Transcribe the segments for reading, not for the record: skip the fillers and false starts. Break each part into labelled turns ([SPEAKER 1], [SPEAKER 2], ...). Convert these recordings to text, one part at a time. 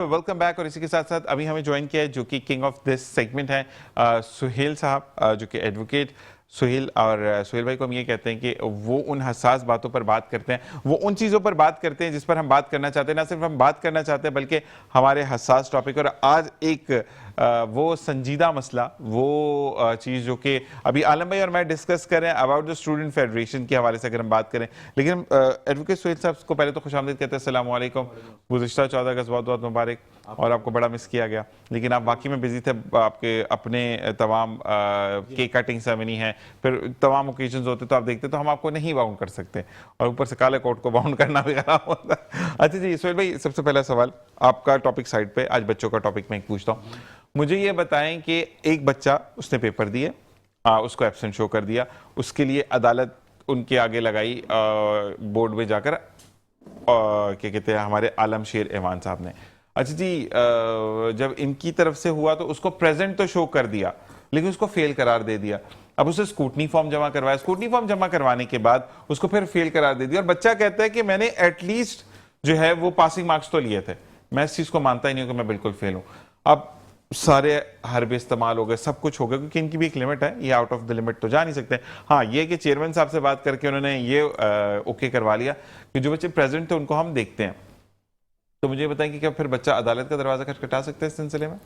[SPEAKER 1] Welcome back. और इसी के साथ साथ अभी हमें ज्वाइन किया है जो कि किंग ऑफ दिस सेगमेंट है सुहेल साहब, जो कि एडवोकेट सुहेल। और सुहेल भाई को हम ये कहते हैं कि वो उन हसास बातों पर बात करते हैं, वो उन चीज़ों पर बात करते हैं जिस पर हम बात करना चाहते हैं। ना सिर्फ हम बात करना चाहते हैं बल्कि हमारे हसास टॉपिक। और आज एक वो संजीदा मसला, वो चीज़ जो कि अभी आलम भाई और मैं डिस्कस कर रहे हैं अबाउट द स्टूडेंट फेडरेशन के हवाले से अगर हम बात करें। लेकिन एडवोकेट सुहेल साहब को पहले तो खुशामदीद कहते हैं। अस्सलाम वालेकुम। गुज़िश्ता 14 अगस्त बहुत बहुत मुबारक। और आपको बड़ा मिस किया गया, लेकिन आप वाकई में बिजी थे। आपके अपने तमाम केक कटिंग सेरेमनी है, फिर तमाम ओकेजन्स होते तो आप देखते तो हम आपको नहीं बाउंड कर सकते, और ऊपर से काले कोट को बाउंड करना भी खराब होता है। अच्छा जी सुहेल भाई, सबसे पहला सवाल आपका टॉपिक साइड पे, आज बच्चों का टॉपिक मैं पूछता हूँ। मुझे ये बताएं कि एक बच्चा, उसने पेपर दिए, उसको एब्सेंट शो कर दिया, उसके लिए अदालत उनके आगे लगाई बोर्ड में जाकर, क्या कहते हैं हमारे आलम शेर एवान साहब ने। अच्छा जी, जब इनकी तरफ से हुआ तो उसको प्रेजेंट तो शो कर दिया, लेकिन उसको फेल करार दे दिया। अब उसे स्कूटनी फॉर्म जमा करवाया, स्कूटनी फॉर्म जमा करवाने के बाद उसको फिर फेल करार दे दिया, और बच्चा कहता है कि मैंने एटलीस्ट जो है वो पासिंग मार्क्स तो लिए थे, मैं इस चीज को मानता ही नहीं हूं कि मैं बिल्कुल फेल हूं। अब सारे हरबे इस्तेमाल हो गए, सब कुछ हो गया, क्योंकि इनकी भी एक लिमिट है, ये आउट ऑफ द लिमिट तो जा नहीं सकते। हाँ, ये कि चेयरमैन साहब से बात करके उन्होंने ये ओके करवा लिया कि जो बच्चे प्रेजेंट थे उनको हम देखते हैं। तो मुझे बताएं कि क्या फिर बच्चा अदालत का दरवाजा खटखटा सकता है इस सिलसिले में?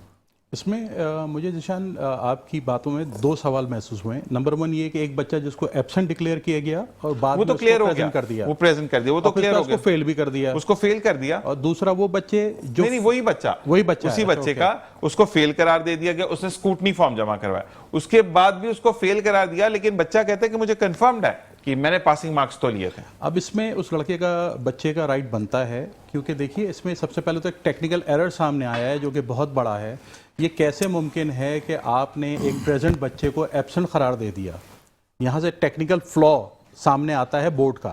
[SPEAKER 2] इसमें मुझे जिशान आपकी बातों में दो सवाल महसूस हुए। नंबर वन ये कि एक बच्चा जिसको एब्सेंट डिक्लेयर किया गया और बाद
[SPEAKER 1] वो तो
[SPEAKER 2] में
[SPEAKER 1] क्लियर हो
[SPEAKER 2] प्रेजेंट कर दिया,
[SPEAKER 1] वो प्रेजेंट कर दिया, वो तो क्लियर हो गया,
[SPEAKER 2] उसको फेल भी कर दिया,
[SPEAKER 1] उसको फेल कर दिया।
[SPEAKER 2] और दूसरा वो बच्चे जो
[SPEAKER 1] नहीं, वही बच्चा उसी बच्चे का उसको फेल करार दे दिया गया, उसने स्कूटनी फॉर्म जमा करवाया, उसके बाद भी उसको फेल करार दिया, लेकिन बच्चा कहता है कि मुझे कंफर्म्ड है कि मैंने पासिंग मार्क्स तो लिए थे।
[SPEAKER 2] अब इसमें उस लड़के का, बच्चे का राइट बनता है, क्योंकि देखिए इसमें सबसे पहले तो एक टेक्निकल एरर सामने आया है जो कि बहुत बड़ा है। ये कैसे मुमकिन है कि आपने एक प्रेजेंट बच्चे को एब्सेंट करार दे दिया? यहाँ से टेक्निकल फ्लॉ सामने आता है बोर्ड का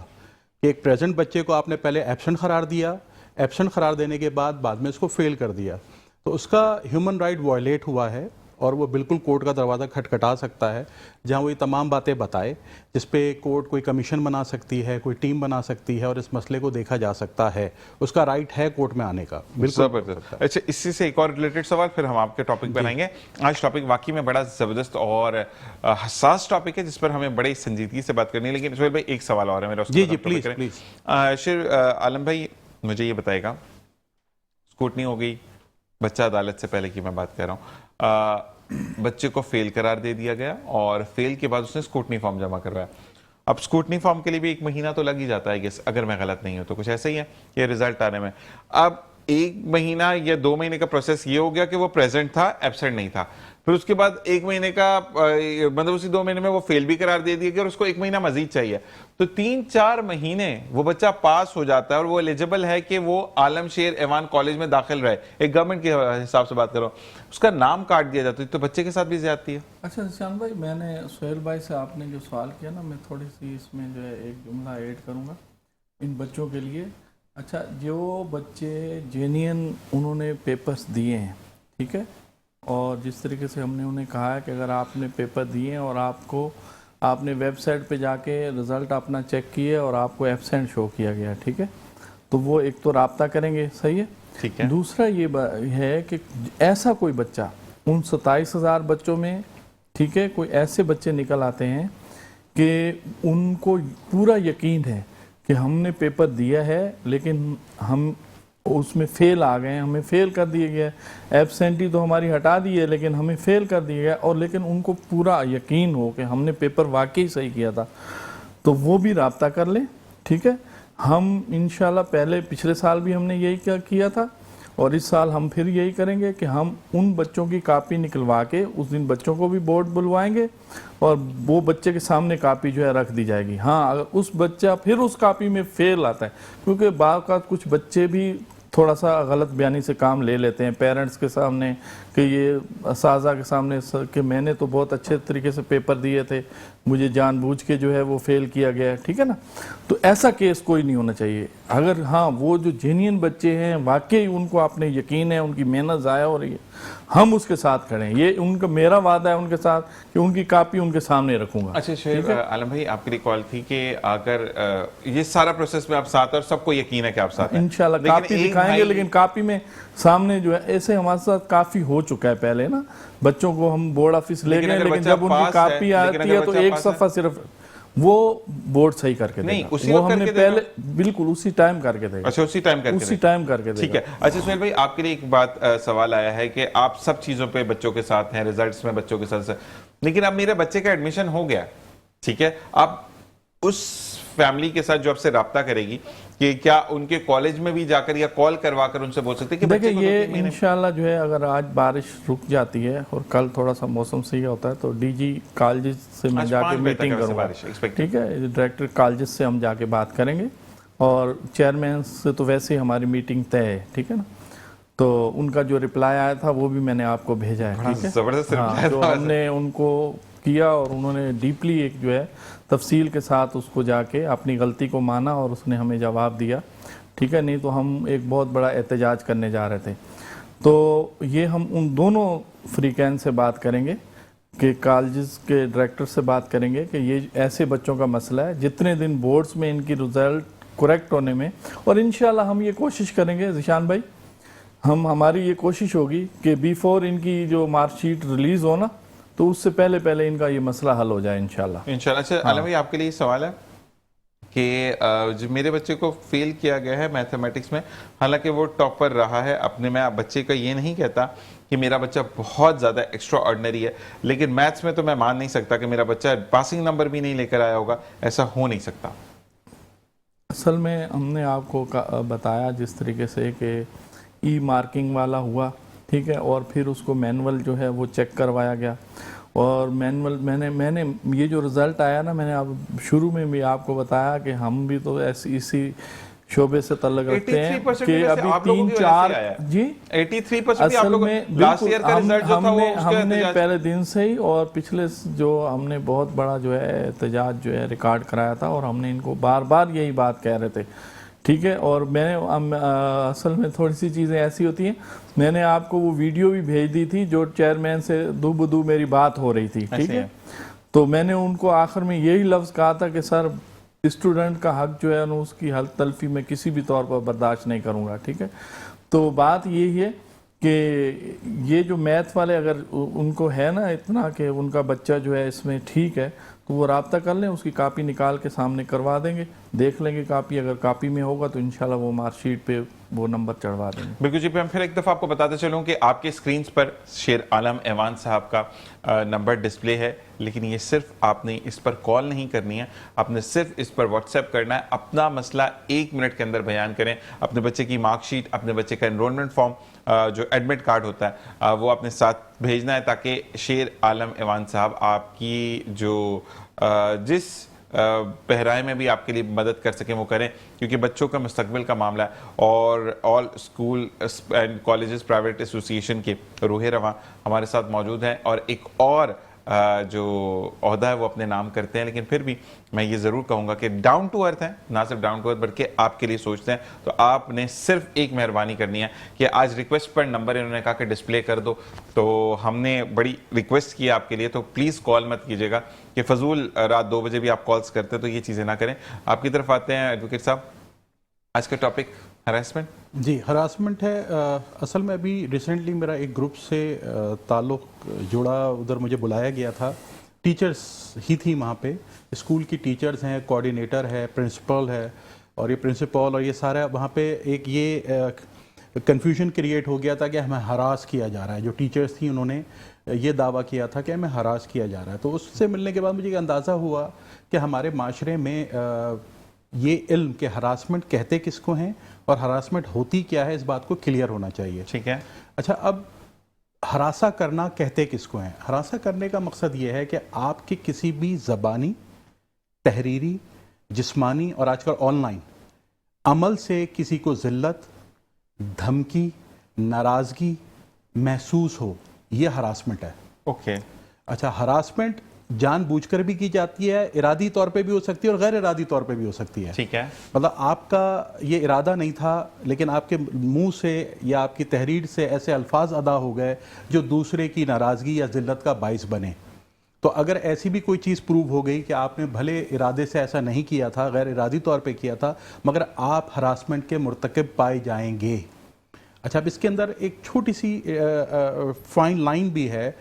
[SPEAKER 2] कि एक प्रेजेंट बच्चे को आपने पहले एब्सेंट करार दिया, एब्सेंट करार देने के बाद में इसको फेल कर दिया, तो उसका ह्यूमन राइट वायलेट हुआ है, और वो बिल्कुल कोर्ट का दरवाज़ा खटखटा सकता है, जहां वो ये तमाम बातें बताए, जिस पे कोर्ट कोई कमीशन बना सकती है, कोई टीम बना सकती है, और इस मसले को देखा जा सकता है। उसका राइट है कोर्ट में आने का, बिल्कुल।
[SPEAKER 1] अच्छा, इसी से एक और रिलेटेड सवाल, फिर हम आपके टॉपिक पर आएंगे। आज टॉपिक वाकई में बड़ा ज़बरदस्त और हसास टॉपिक है, जिस पर हमें बड़ी संजीदगी से बात करनी है। लेकिन सुहेल भाई, एक सवाल और है मेरा।
[SPEAKER 2] जी जी, प्लीज प्लीज।
[SPEAKER 1] शेर आलम भाई, मुझे ये बताएगा, स्कूटनी हो गई, बच्चा अदालत से पहले की मैं बात कर रहा हूँ, बच्चे को फेल करार दे दिया गया, और फेल के बाद उसने स्कूटनी फॉर्म जमा करवाया। अब स्कूटनी फॉर्म के लिए भी 1 महीना तो लग ही जाता है, अगर मैं गलत नहीं हूं तो, कुछ ऐसा ही है ये रिजल्ट आने में। अब 1 महीना या 2 महीने का प्रोसेस ये हो गया कि वो प्रेजेंट था, एब्सेंट नहीं था, फिर उसके बाद 1 महीने का, मतलब उसी 2 महीने में वो फेल भी करार दे दिया गया, और उसको 1 महीना मजीद चाहिए, तो 3-4 महीने वो बच्चा पास हो जाता है, और वो एलिजिबल है कि वो आलम शेर एवान कॉलेज में दाखिल रहे। एक गवर्नमेंट के हिसाब से बात करो, उसका नाम काट दिया जाता है, तो बच्चे के साथ भी ज्यादती है।
[SPEAKER 3] अच्छा निशान भाई, मैंने सुहेल भाई से आपने जो सवाल किया ना, मैं थोड़ी सी इसमें जो है एक जुमला ऐड करूँगा इन बच्चों के लिए। अच्छा, जो बच्चे जेन्युइन उन्होंने पेपर्स दिए हैं, ठीक है, और जिस तरीके से हमने उन्हें कहा है कि अगर आपने पेपर दिए और आपने वेबसाइट पे जाके रिज़ल्ट अपना चेक किए और आपको एब्सेंट शो किया गया, ठीक है, तो वो एक तो राब्ता करेंगे, सही है, ठीक है। दूसरा ये है कि ऐसा कोई बच्चा उन 27,000 बच्चों में, ठीक है, कोई ऐसे बच्चे निकल आते हैं कि उनको पूरा यकीन है कि हमने पेपर दिया है लेकिन हम उसमें फेल आ गए, हमें फेल कर दिया गया, एब्सेंटी तो हमारी हटा दी है लेकिन हमें फेल कर दिया गया, और लेकिन उनको पूरा यकीन हो कि हमने पेपर वाकई सही किया था, तो वो भी राब्ता कर लें, ठीक है। हम इंशाल्लाह पिछले साल भी हमने यही किया था, और इस साल हम फिर यही करेंगे कि हम उन बच्चों की कापी निकलवा के उस दिन बच्चों को भी बोर्ड बुलवाएंगे, और वो बच्चे के सामने कापी जो है रख दी जाएगी। हाँ, अगर उस बच्चा फिर उस कापी में फेल आता है, क्योंकि बार का कुछ बच्चे भी थोड़ा सा गलत बयानी से काम ले लेते हैं पेरेंट्स के सामने, कि ये साजा के सामने कि मैंने तो बहुत अच्छे तरीके से पेपर दिए थे, मुझे जानबूझ के जो है वो फेल किया गया, ठीक है ना। तो ऐसा केस कोई नहीं होना चाहिए। अगर हाँ, वो जो जेन्युइन बच्चे हैं, वाकई उनको आपने यकीन है उनकी मेहनत ज़ाया हो रही है, हम उसके साथ खड़े हैं, ये उनका मेरा वादा है उनके साथ कि उनकी कापी उनके सामने रखूंगा।
[SPEAKER 1] अच्छा शेर आलम भाई, आपके लिए कॉल थी कि अगर ये सारा प्रोसेस में आप साथ, और सबको यकीन है कि आप साथ हैं,
[SPEAKER 3] इंशाल्लाह कापी दिखाएंगे, लेकिन कॉपी में सामने जो है, ऐसे हमारे साथ काफी हो चुका है पहले ना, बच्चों को हम बोर्ड ऑफिस ले गए, लेकिन जब उनकी कॉपी आती है तो एक सफा सिर्फ वो बोर्ड सही करके
[SPEAKER 1] नहीं,
[SPEAKER 3] देगा।
[SPEAKER 1] उसी
[SPEAKER 3] वो
[SPEAKER 1] वक्त
[SPEAKER 3] हमने
[SPEAKER 1] करके
[SPEAKER 3] पहले बिल्कुल उसी टाइम करके देगा।
[SPEAKER 1] अच्छा, उसी टाइम करके
[SPEAKER 3] उसी टाइम करके
[SPEAKER 1] ठीक
[SPEAKER 3] देगा।
[SPEAKER 1] है। अच्छा सुहेल भाई, आपके लिए एक बात सवाल आया है कि आप सब चीजों पे बच्चों के साथ हैं, रिजल्ट्स में बच्चों के साथ, लेकिन अब मेरे बच्चे का एडमिशन हो गया, ठीक है, आप उस फैमिली के साथ जो आपसे राब्ता करेगी कि क्या उनके कॉलेज में भी जाकर या कॉल करवाकर उनसे बोल सकते हैं कि
[SPEAKER 3] देखिए,
[SPEAKER 1] बच्चे को
[SPEAKER 3] ये
[SPEAKER 1] 2-3 महीने
[SPEAKER 3] इंशाल्लाह जो है, अगर आज बारिश रुक जाती है और कल थोड़ा सा मौसम सही होता है तो डीजी कॉलेज से मैं
[SPEAKER 1] आज
[SPEAKER 3] जाके
[SPEAKER 1] 5 बजे
[SPEAKER 3] मीटिंग
[SPEAKER 1] तक वैसे
[SPEAKER 3] करूंगा,
[SPEAKER 1] बारिश expected।
[SPEAKER 3] ठीक है, डायरेक्टर कॉलेज से हम जाके बात करेंगे, और चेयरमैन से तो वैसे ही हमारी मीटिंग तय है, ठीक है ना, तो उनका जो रिप्लाई आया था वो भी मैंने आपको भेजा है, ठीक है।
[SPEAKER 1] जबरदस्त
[SPEAKER 3] हाँ,
[SPEAKER 1] reply
[SPEAKER 3] तो
[SPEAKER 1] था।
[SPEAKER 3] हमने उनको किया और उन्होंने डीपली एक जो है तफसील के साथ उसको जाके अपनी गलती को माना और उसने हमें जवाब दिया, ठीक है। नहीं तो हम एक बहुत बड़ा एहतजाज करने जा रहे थे। तो ये हम उन दोनों फ्रीकैन से बात करेंगे कि कॉलेज के डायरेक्टर से बात करेंगे कि ये ऐसे बच्चों का मसला है, जितने दिन बोर्ड्स में इनकी रिजल्ट करेक्ट होने में, और इंशाल्लाह हम ये कोशिश करेंगे ज़िशान भाई, हमारी ये कोशिश होगी कि बिफोर इनकी जो मार्कशीट रिलीज हो ना, तो उससे पहले पहले इनका ये मसला हल हो जाए इंशाल्लाह।
[SPEAKER 1] अच्छा आलम भाई, आपके लिए सवाल है कि जो मेरे बच्चे को फेल किया गया है मैथमेटिक्स में, हालांकि वो टॉपर रहा है अपने में, आप बच्चे का ये नहीं कहता कि मेरा बच्चा बहुत ज़्यादा एक्स्ट्रा ऑर्डिनरी है, लेकिन मैथ्स में तो मैं मान नहीं सकता कि मेरा बच्चा पासिंग नंबर भी नहीं लेकर आया होगा, ऐसा हो नहीं सकता।
[SPEAKER 3] असल में हमने आपको बताया जिस तरीके से कि ई मार्किंग वाला हुआ, ठीक है, और फिर उसको मैनुअल जो है वो चेक करवाया गया, और मैनुअल मैंने ये जो रिज़ल्ट आया ना, मैंने अब शुरू में भी आपको बताया कि हम भी तो ऐसी इसी शोबे से तल्लुक़ रखते हैं कि अभी 3-4 जी
[SPEAKER 1] 83% भी आप
[SPEAKER 3] असल
[SPEAKER 1] लोग
[SPEAKER 3] में
[SPEAKER 1] लास्ट ईयर का रिजल्ट जो था वो
[SPEAKER 3] हमने पहले दिन से ही, और पिछले जो हमने बहुत बड़ा जो है एहतजाज जो है रिकॉर्ड कराया था, और हमने इनको बार बार यही बात कह रहे थे, ठीक है। और मैंने असल में थोड़ी सी चीज़ें ऐसी होती हैं, मैंने आपको वो वीडियो भी भेज दी थी जो चेयरमैन से दो मेरी बात हो रही थी, ठीक है। तो मैंने उनको आखिर में यही लफ्ज़ कहा था कि सर, स्टूडेंट का हक जो है ना, उसकी हक तलफी में किसी भी तौर पर बर्दाश्त नहीं करूँगा, ठीक है। तो बात यही है कि ये जो मैथ वाले अगर उनको है ना इतना कि उनका बच्चा जो है इसमें ठीक है, तो वो राब्ता कर लें, उसकी कापी निकाल के सामने करवा देंगे, देख लेंगे कापी, अगर कापी में होगा तो इंशाल्लाह वो मार्कशीट पे वो नंबर चढ़वा देंगे।
[SPEAKER 1] बिल्कुल जी। मैं फिर एक दफ़ा आपको बताते चलूँ कि आपके स्क्रीन पर शेर आलम एवान साहब का नंबर डिस्प्ले है, लेकिन ये सिर्फ आपने इस पर कॉल नहीं करनी है, आपने सिर्फ इस पर व्हाट्सएप करना है, अपना मसला 1 मिनट के अंदर बयान करें, अपने बच्चे की मार्कशीट, अपने बच्चे का एनरोलमेंट फॉर्म, जो एडमिट कार्ड होता है वो अपने साथ भेजना है, ताकि शेर आलम एवान साहब आपकी जो जिस पहराए में भी आपके लिए मदद कर सकें वो करें, क्योंकि बच्चों का मुस्तकबिल का मामला है। और all school and colleges private association के रूहे रवां हमारे साथ मौजूद हैं, और एक और जो ओहदा है वो अपने नाम करते हैं, लेकिन फिर भी मैं ये ज़रूर कहूँगा कि डाउन टू अर्थ हैं, ना सिर्फ डाउन टू अर्थ बल्कि आपके लिए सोचते हैं। तो आपने सिर्फ एक मेहरबानी करनी है कि आज रिक्वेस्ट पर नंबर इन्होंने कहा कि डिस्प्ले कर दो, तो हमने बड़ी रिक्वेस्ट की आपके लिए, तो प्लीज़ कॉल मत कीजिएगा कि फजूल रात 2 बजे भी आप कॉल्स करते हैं, तो ये चीज़ें ना करें। आपकी तरफ आते हैं एडवोकेट साहब, आज का टॉपिक हरासमेंट।
[SPEAKER 2] जी, हरासमेंट है। असल में अभी रिसेंटली मेरा एक ग्रुप से ताल्लुक़ जुड़ा, उधर मुझे बुलाया गया था, टीचर्स ही थी वहाँ पे, स्कूल की टीचर्स हैं, कोऑर्डिनेटर है, प्रिंसिपल है, और ये प्रिंसिपल और ये सारा वहाँ पे एक ये कन्फ्यूजन क्रिएट हो गया था कि हमें हरास किया जा रहा है। जो टीचर्स थी उन्होंने ये दावा किया था कि हमें हरास किया जा रहा है। तो उससे मिलने के बाद मुझे अंदाज़ा हुआ कि हमारे माशरे में ये इल्म के हरासमेंट कहते किसको हैं और हरासमेंट होती क्या है, इस बात को क्लियर होना चाहिए।
[SPEAKER 1] ठीक है।
[SPEAKER 2] अच्छा, अब हरासा करना कहते किसको हैं? हरासा करने का मकसद ये है कि आपकी किसी भी ज़बानी, तहरीरी, जिस्मानी और आजकल ऑनलाइन अमल से किसी को ज़िल्लत, धमकी, नाराज़गी महसूस हो, ये हरासमेंट है।
[SPEAKER 1] ओके।
[SPEAKER 2] अच्छा, हरासमेंट जानबूझकर भी की जाती है, इरादी तौर पे भी हो सकती है और गैर इरादी तौर पे भी हो सकती है।
[SPEAKER 1] ठीक है।
[SPEAKER 2] मतलब आपका ये इरादा नहीं था, लेकिन आपके मुंह से या आपकी तहरीर से ऐसे अल्फाज अदा हो गए जो दूसरे की नाराज़गी या ज़िल्लत का बाइस बने। तो अगर ऐसी भी कोई चीज़ प्रूव हो गई कि आपने भले इरादे से ऐसा नहीं किया था, गैर इरादी तौर पे किया था, मगर आप हरासमेंट के मुर्तकब पाए जाएंगे। अच्छा, अब इसके अंदर एक छोटी सी फाइन लाइन भी है।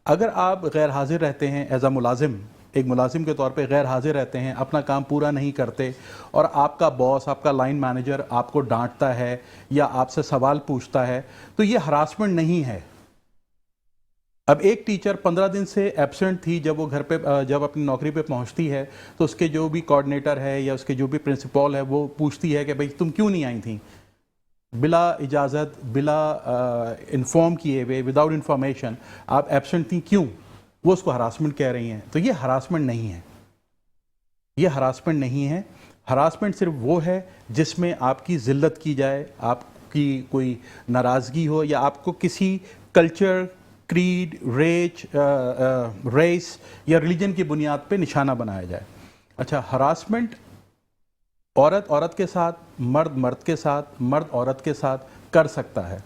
[SPEAKER 2] अगर आप गैर हाजिर रहते हैं एज अ मुलाजिम, एक मुलाजिम के तौर पे गैर हाजिर रहते हैं, अपना काम पूरा नहीं करते, और आपका बॉस, आपका लाइन मैनेजर आपको डांटता है या आपसे सवाल पूछता है, तो ये हरासमेंट नहीं है। अब एक टीचर 15 दिन से एब्सेंट थी, जब वो घर पे जब अपनी नौकरी पे पहुंचती है तो उसके जो भी कोऑर्डिनेटर है या उसके जो भी प्रिंसिपल है वो पूछती है कि भाई तुम क्यों नहीं आई थी, बिला इजाज़त, बिला इन्फॉर्म किए हुए, विदाउट इन्फॉर्मेशन आप एब्सेंट थी, क्यों? वो उसको हरासमेंट कह रही हैं। तो ये हरासमेंट नहीं है, ये हरासमेंट नहीं है। हरासमेंट सिर्फ वो है जिसमें आपकी जिल्लत की जाए, आपकी कोई नाराज़गी हो, या आपको किसी कल्चर, क्रीड, रेस या रिलीजन की बुनियाद पे निशाना बनाया जाए। अच्छा, हरासमेंट औरत औरत के साथ, मर्द मर्द के साथ, मर्द औरत के साथ कर सकता है।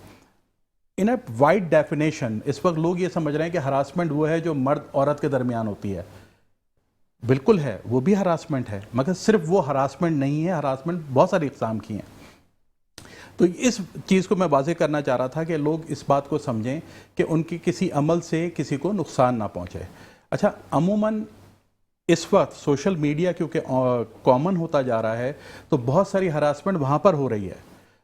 [SPEAKER 2] इन अ वाइड डेफिनेशन इस वक्त लोग ये समझ रहे हैं कि हरासमेंट वो है जो मर्द औरत के दरमियान होती है। बिल्कुल है, वो भी हरासमेंट है, मगर सिर्फ वो हरासमेंट नहीं है। हरासमेंट बहुत सारी इक़साम की हैं। तो इस चीज़ को मैं वाज़े करना चाह रहा था कि लोग इस बात को समझें कि उनके किसी अमल से किसी को नुकसान ना पहुँचे। अच्छा, अमूमन इस वक्त सोशल मीडिया क्योंकि कॉमन होता जा रहा है, तो बहुत सारी हरासमेंट वहाँ पर हो रही है।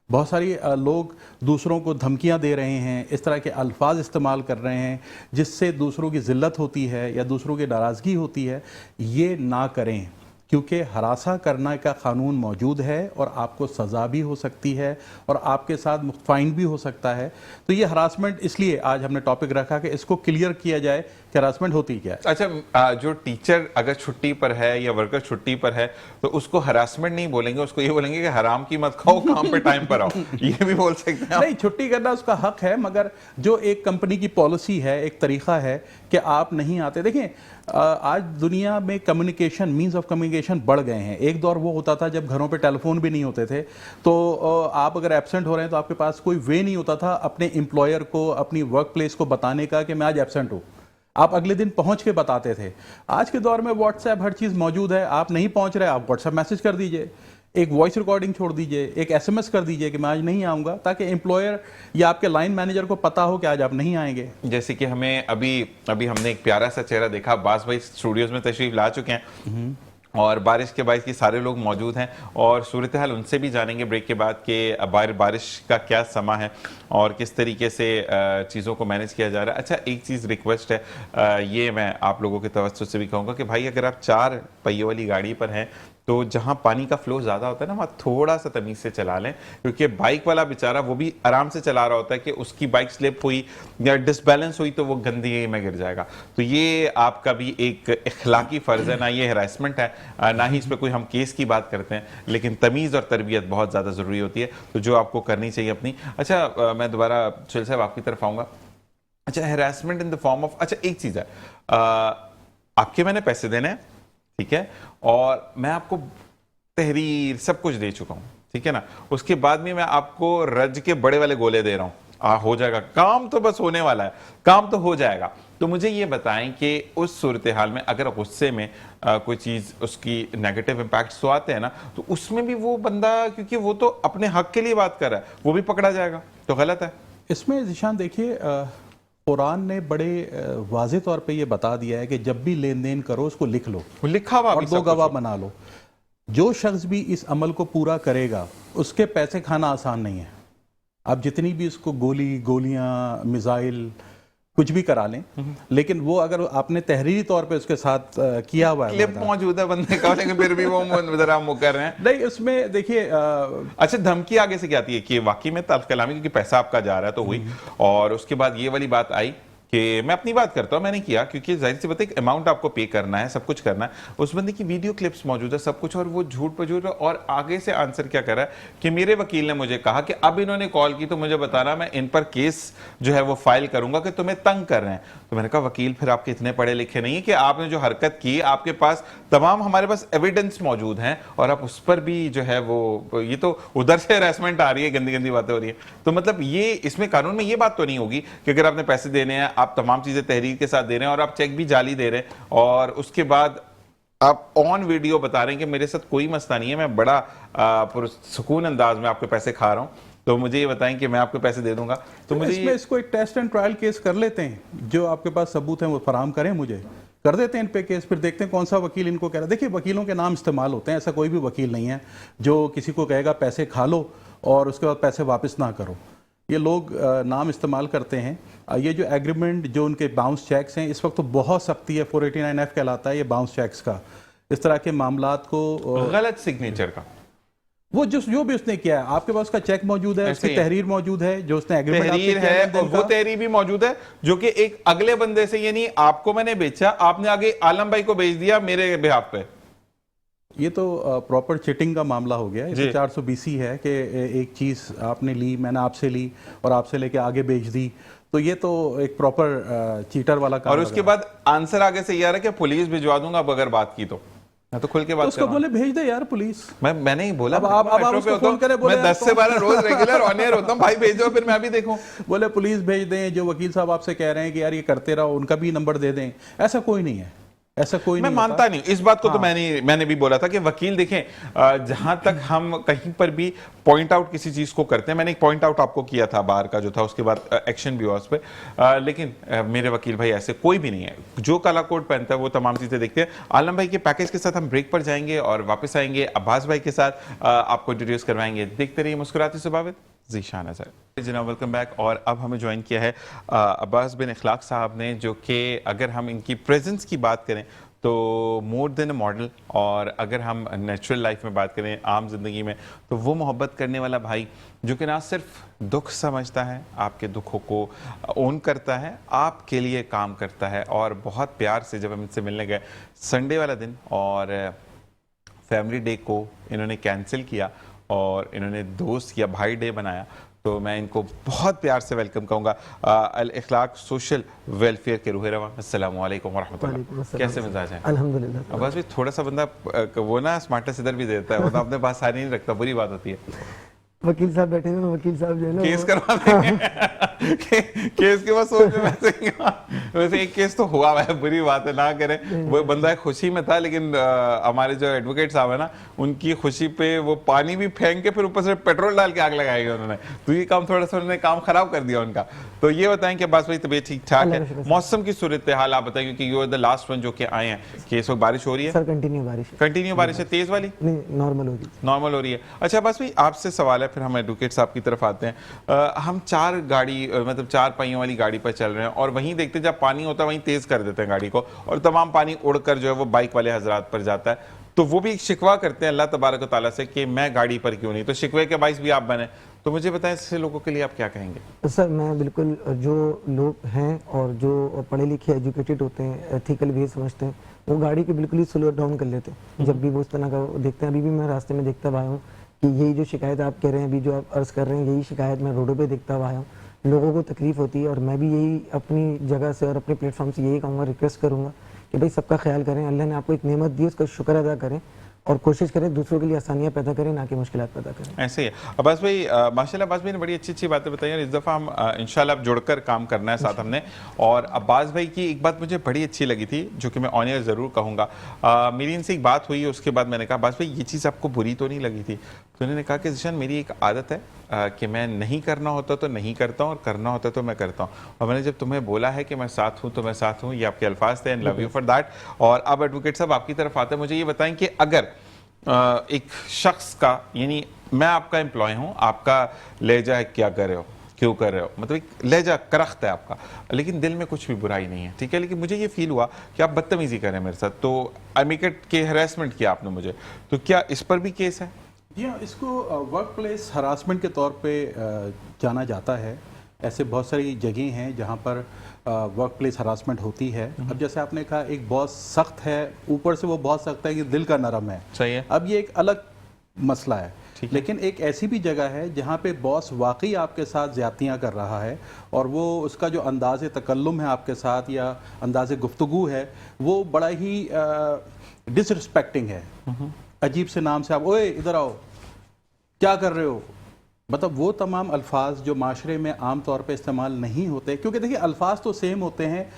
[SPEAKER 2] बहुत सारी लोग दूसरों को धमकियाँ दे रहे हैं, इस तरह के अल्फाज इस्तेमाल कर रहे हैं जिससे दूसरों की ज़िल्लत होती है या दूसरों की नाराज़गी होती है। ये ना करें, क्योंकि हरासा करना का कानून मौजूद है और आपको सज़ा भी हो सकती है और आपके साथ फाइन भी हो सकता है। तो ये हरासमेंट, इसलिए आज हमने टॉपिक रखा कि इसको क्लियर किया जाए कि हरासमेंट होती क्या है।
[SPEAKER 1] अच्छा, जो टीचर अगर छुट्टी पर है या वर्कर छुट्टी पर है तो उसको हरासमेंट नहीं बोलेंगे, उसको ये बोलेंगे कि हराम की मत खाओ, काम पे टाइम पर आओ। ये भी बोल सकते हैं।
[SPEAKER 2] नहीं, छुट्टी करना उसका हक है, मगर जो एक कंपनी की पॉलिसी है, एक तरीका है कि आप नहीं आते। देखिए, आज दुनिया में कम्युनिकेशन, मींस ऑफ कम्युनिकेशन बढ़ गए हैं। एक दौर वो होता था जब घरों पे टेलीफोन भी नहीं होते थे, तो आप अगर एब्सेंट हो रहे हैं तो आपके पास कोई वे नहीं होता था अपने एम्प्लॉयर को, अपनी वर्क प्लेस को बताने का कि मैं आज एब्सेंट हूँ। आप अगले दिन पहुंच के बताते थे। आज के दौर में व्हाट्सएप, हर चीज़ मौजूद है। आप नहीं पहुंच रहे, आप व्हाट्सएप मैसेज कर दीजिए, एक वॉइस रिकॉर्डिंग छोड़ दीजिए, एक एसएमएस कर दीजिए कि मैं आज नहीं आऊँगा, ताकि एम्प्लॉयर या आपके लाइन मैनेजर को पता हो कि आज आप नहीं आएंगे।
[SPEAKER 1] जैसे कि हमें अभी हमने एक प्यारा सा चेहरा देखा, अब्बास भाई स्टूडियोज में तशरीफ ला चुके हैं और बारिश के बायस की सारे लोग मौजूद हैं और सूरत हाल उनसे भी जानेंगे ब्रेक के बाद कि बारिश का क्या समा है और किस तरीके से चीज़ों को मैनेज किया जा रहा है। अच्छा, एक चीज़ रिक्वेस्ट है, ये मैं आप लोगों के तवज्जो से भी कहूँगा कि भाई अगर आप 4 पहियों वाली गाड़ी पर हैं तो जहां पानी का फ्लो ज़्यादा होता है ना, वहाँ थोड़ा सा तमीज़ से चला लें, क्योंकि बाइक वाला बेचारा वो भी आराम से चला रहा होता है कि उसकी बाइक स्लिप हुई या डिसबैलेंस हुई तो वो गंदगी में गिर जाएगा। तो ये आपका भी एक इखलाकी फ़र्ज़ है, ना ये हरासमेंट है ना ही इस पर कोई हम केस की बात करते हैं, लेकिन तमीज़ और तरबियत बहुत ज़्यादा ज़रूरी होती है, तो जो आपको करनी चाहिए अपनी। अच्छा, मैं दोबारा सुहेल साहब आपकी तरफ आऊँगा। अच्छा, harassment in the form of, अच्छा एक चीज़ है, आपके मैंने पैसे देने हैं, ठीक है, और मैं आपको तहरीर सब कुछ दे चुका हूं, ठीक है ना, उसके बाद में मैं आपको रज के बड़े वाले गोले दे रहा हूं, हो जाएगा काम, तो बस होने वाला है, काम तो हो जाएगा। तो मुझे ये बताएं कि उस सूरत हाल में अगर गुस्से में कोई चीज़, उसकी नेगेटिव इम्पैक्ट्स तो आते हैं ना, तो उसमें भी वो बंदा, क्योंकि वो तो अपने हक के लिए बात कर रहा है, वो भी पकड़ा जाएगा, तो गलत है।
[SPEAKER 2] इसमें ज़ीशान देखिए, कुरान ने बड़े वाज़े तौर पे ये बता दिया है कि जब भी लेन देन करो उसको लिख लो,
[SPEAKER 1] लिखा हुआ
[SPEAKER 2] और 2 गवाह बना लो। जो शख्स भी इस अमल को पूरा करेगा उसके पैसे खाना आसान नहीं है। आप जितनी भी उसको गोलियां, मिसाइल कुछ भी करा लें, लेकिन वो अगर आपने तहरीरी तौर पे उसके साथ किया हुआ है,
[SPEAKER 1] क्लिप मौजूद है बंदे का, लेकिन फिर भी वो जरा मुकर रहे हैं।
[SPEAKER 2] नहीं, उसमें देखिए,
[SPEAKER 1] अच्छा, धमकी आगे से क्या आती है कि वाकई में तल्ख कलामी, क्योंकि पैसा आपका जा रहा है तो हुई, और उसके बाद ये वाली बात आई कि मैं अपनी बात करता हूं, मैंने किया, क्योंकि जाहिर सी बात है एक अमाउंट आपको पे करना है, सब कुछ करना है, उस बंदे की वीडियो क्लिप्स मौजूद है, सब कुछ, और वो झूठ पर झूठ, और आगे से आंसर क्या कर रहा है कि मेरे वकील ने मुझे कहा कि अब इन्होंने कॉल की तो मुझे बताना, मैं इन पर केस जो है वो फाइल करूंगा कि तुम्हें तंग कर रहे हैं। तो मैंने कहा वकील फिर आपके इतने पढ़े लिखे नहीं है कि आपने जो हरकत की, आपके पास तमाम, हमारे पास एविडेंस मौजूद हैं और आप उस पर भी जो है वो, ये तो उधर से हरासमेंट आ रही है, गंदी गंदी बातें हो रही है। तो मतलब ये, इसमें कानून में ये बात तो नहीं होगी कि अगर आपने पैसे देने हैं आप तमाम चीजें तहरीर के साथ दे रहे हैं और आप चेक भी जाली दे रहे हैं और उसके बाद आप ऑन वीडियो बता रहे हैं कि मेरे साथ कोई मसला नहीं है, मैं बड़ा पुरसुकून अंदाज में आपके पैसे खा रहा हूं, तो मुझे ये बताएं कि मैं आपके पैसे दे दूंगा। तो मुझे
[SPEAKER 2] इसमें इसको एक टेस्ट एंड ट्रायल केस कर लेते हैं, जो आपके पास सबूत हैं वो फराहम करें, मुझे कर देते हैं इन पे केस, फिर देखते हैं कौन सा वकील इनको कह रहा है। देखिए वकीलों के नाम इस्तेमाल होते हैं, ऐसा कोई भी वकील नहीं है जो किसी को कहेगा पैसे खा लो और उसके बाद पैसे वापस ना करो। ये लोग नाम इस्तेमाल करते हैं। ये जो एग्रीमेंट, जो उनके बाउंस चेक्स हैं, इस वक्त तो बहुत सख्ती है, 489F कहलाता है ये बाउंस चेक्स का। इस तरह के मामलात को
[SPEAKER 1] गलत सिग्नेचर का
[SPEAKER 2] वो जो भी उसने किया है, आपके पास उसका चेक मौजूद है, उसकी तहरीर मौजूद है, जो उसने एग्रीमेंट
[SPEAKER 1] तहरीर है और वो तहरीर भी मौजूद है जो कि एक अगले बंदे से, यानी आपको मैंने बेचा, आपने आगे आलम भाई को बेच दिया मेरे बिहाफ पे।
[SPEAKER 2] ये तो प्रॉपर चिटिंग का मामला हो गया। इसमें 420 है कि एक चीज़ आपने ली, मैंने आपसे ली और आपसे लेके आगे बेच दी, तो ये तो एक प्रॉपर चीटर वाला काम।
[SPEAKER 1] और उसके बाद आंसर आगे से ये आ रहा है कि पुलिस भिजवा दूंगा अब अगर बात की तो। मैं तो खुल के बात
[SPEAKER 2] उसको बोले भेज दे यार पुलिस।
[SPEAKER 1] मैंने ही बोला,
[SPEAKER 2] अब आप उसको फोन करें, बोले
[SPEAKER 1] मैं 10 से 12 रोज रेगुलर ऑन एयर होता हूं, भाई भेजो फिर मैं भी देखूं।
[SPEAKER 2] बोले पुलिस भेज दें, जो वकील साहब आपसे कह रहे हैं कि यार ये करते रहो, उनका भी नंबर दे दें। ऐसा कोई नहीं है, ऐसा कोई
[SPEAKER 1] मैं
[SPEAKER 2] नहीं
[SPEAKER 1] मानता नहीं इस बात को।
[SPEAKER 2] हाँ।
[SPEAKER 1] तो मैंने भी बोला था कि वकील देखें, जहां तक हम कहीं पर भी पॉइंट आउट किसी चीज को करते हैं, मैंने एक पॉइंट आउट आपको किया था बार का जो था, उसके बाद एक्शन भी हुआ उस पर, लेकिन मेरे वकील भाई ऐसे कोई भी नहीं है। जो काला कोट पहनता है वो तमाम चीजें देखते हैं। आलम भाई के पैकेज के साथ हम ब्रेक पर जाएंगे और वापस आएंगे, अब्बास भाई के साथ आपको इंट्रोड्यूस करवाएंगे। देखते रहिए मुस्कुराते स्वभावित ज़ीशान अज़हर। जनाब वेलकम बैक। और अब हमें ज्वाइन किया है अब्बास बिन इखलाक साहब ने, जो कि अगर हम इनकी प्रेजेंस की बात करें तो मोर देन अ मॉडल, और अगर हम नेचुरल लाइफ में बात करें, आम जिंदगी में, तो वो मोहब्बत करने वाला भाई जो कि ना सिर्फ दुख समझता है, आपके दुखों को ओन करता है, आपके लिए काम करता है। और बहुत प्यार से जब हम इनसे मिलने गए संडे वाला दिन, और फैमिली डे को इन्होंने कैंसिल किया और इन्होंने दोस्त या भाई डे बनाया, तो मैं इनको बहुत प्यार से वेलकम कहूँगा। अल इखलाक सोशल वेलफेयर के रूह रवा। अस्सलाम वालेकुम वरहमतुल्लाह। कैसे मिजाज है?
[SPEAKER 4] अल्हम्दुलिल्लाह।
[SPEAKER 1] बस भी थोड़ा सा बंदा वो ना स्मार्टनेस इधर भी देता है, वो तो अपने पास सारी नहीं रखता, बुरी बात होती है।
[SPEAKER 4] वकील साहब बैठे हैं, वकील साहब जो है ना
[SPEAKER 1] केस करवा देंगे केस के बाद सोच में वैसे एक केस तो हुआ है, बुरी बात है ना करें। वो बंदा खुशी में था, लेकिन हमारे जो एडवोकेट साहब है ना, उनकी खुशी पे वो पानी भी फेंक के फिर ऊपर से पेट्रोल डाल के आग लगाई उन्होंने, तो ये काम थोड़ा सा उन्होंने काम खराब कर दिया उनका। तो ये बताएं कि बस भाई तबीयत ठीक ठाक है? मौसम की सूरत हाल आप बताएं, क्योंकि you are the last one जो कि आए हैं, कि इस वक्त बारिश हो रही है?
[SPEAKER 4] सर कंटिन्यू बारिश है।
[SPEAKER 1] कंटिन्यू बारिश है? तेज वाली?
[SPEAKER 4] नहीं, नॉर्मल हो रही है।
[SPEAKER 1] नॉर्मल हो रही है। अच्छा बस भाई आपसे सवाल है, फिर हम एडवोकेट साहब की तरफ आते हैं। हम मतलब 4 पहियों वाली गाड़ी पर चल रहे हैं और वहीं देखते हैं जब पानी होता है वहीं तेज कर देते हैं गाड़ी को, और तमाम पानी उड़कर जो है वो बाइक वाले हजरात पर जाता है, तो वो भी शिकवा करते हैं अल्लाह तबारक व तआला से कि मैं गाड़ी पर क्यों नहीं, तो शिकवे के बाइस भी आप बने। तो मुझे बताएं ऐसे लोगों के लिए आप क्या कहेंगे?
[SPEAKER 4] तो सर मैं बिल्कुल, जो लोग हैं और जो पढ़े लिखे एजुकेटेड होते हैं, एथिकल वे समझते हैं, वो गाड़ी को बिल्कुल ही स्लो डाउन कर लेते हैं जब भी वो उस तरह का देखते हैं। अभी भी मैं रास्ते में देखता हुआ हूँ कि यही जो शिकायत आप कह रहे हैं, अभी जो आप अर्ज कर रहे हैं, यही शिकायत मैं रोडों पे देखता हुआ हूँ। लोगों को तकलीफ होती है, और मैं भी यही अपनी जगह से और अपने प्लेटफॉर्म से यही कहूँगा, रिक्वेस्ट करूँगा कि भाई सबका ख्याल करें। अल्लाह ने आपको एक नेमत दी, उसका शुक्र अदा करें और कोशिश करें दूसरों के लिए आसानियाँ पैदा करें, ना कि मुश्किलात पैदा करें।
[SPEAKER 1] ऐसे ही है। अब्बास भाई माशाल्लाह, अब्बास भाई ने बड़ी अच्छी अच्छी बातें बताई, और इस दफ़ा हम इंशाल्लाह अब जुड़कर काम करना है साथ हमने। और अब्बास भाई की एक बात मुझे बड़ी अच्छी लगी थी, जो कि मैं ऑन एयर ज़रूर कहूँगा। मेरी इनसे एक बात हुई, उसके बाद मैंने कहा अब्बास भाई ये चीज़ आपको बुरी तो नहीं लगी थी? तो उन्होंने कहा कि ज़ीशान मेरी एक आदत है कि मैं नहीं करना होता तो नहीं करता हूँ, और करना होता तो मैं करता हूँ, और मैंने जब तुम्हें बोला है कि मैं साथ हूँ तो मैं साथ हूँ। ये आपके अल्फाज थे, and love you for that. और अब एडवोकेट साहब आपकी तरफ आते हैं, मुझे ये बताएं कि अगर एक शख्स का, यानी मैं आपका एम्प्लॉय हूं, आपका लहजा है क्या कर रहे हो, क्यों कर रहे हो, मतलब एक लहजा करख्त है आपका, लेकिन दिल में कुछ भी बुराई नहीं है, ठीक है, लेकिन मुझे ये फील हुआ कि आप बदतमीजी कर रहे हैं मेरे साथ, तो आई मेक इट के हरासमेंट किया आपने मुझे, तो क्या इस पर भी केस है?
[SPEAKER 2] जी हाँ, इसको वर्क प्लेस हरासमेंट के तौर पे जाना जाता है। ऐसे बहुत सारी जगह हैं जहाँ पर वर्क प्लेस हरासमेंट होती है। अब जैसे आपने कहा एक बॉस सख्त है, ऊपर से वो बहुत सख्त है कि दिल का नरम है,
[SPEAKER 1] सही है।
[SPEAKER 2] अब ये एक अलग मसला है, लेकिन एक ऐसी भी जगह है जहाँ पे बॉस वाकई आपके साथ ज़्यादतियाँ कर रहा है, और वो उसका जो अंदाज़ तकल्लुम है आपके साथ या अंदाज़ गुफ्तगू है, वो बड़ा ही डिसरिस्पेक्टिंग है। अजीब से नाम से आप, ओए इधर आओ, क्या कर रहे हो, मतलब वो तमाम अल्फाज जो माशरे में आम तौर पे इस्तेमाल नहीं होते, क्योंकि देखिए अल्फाज तो सेम होते हैं,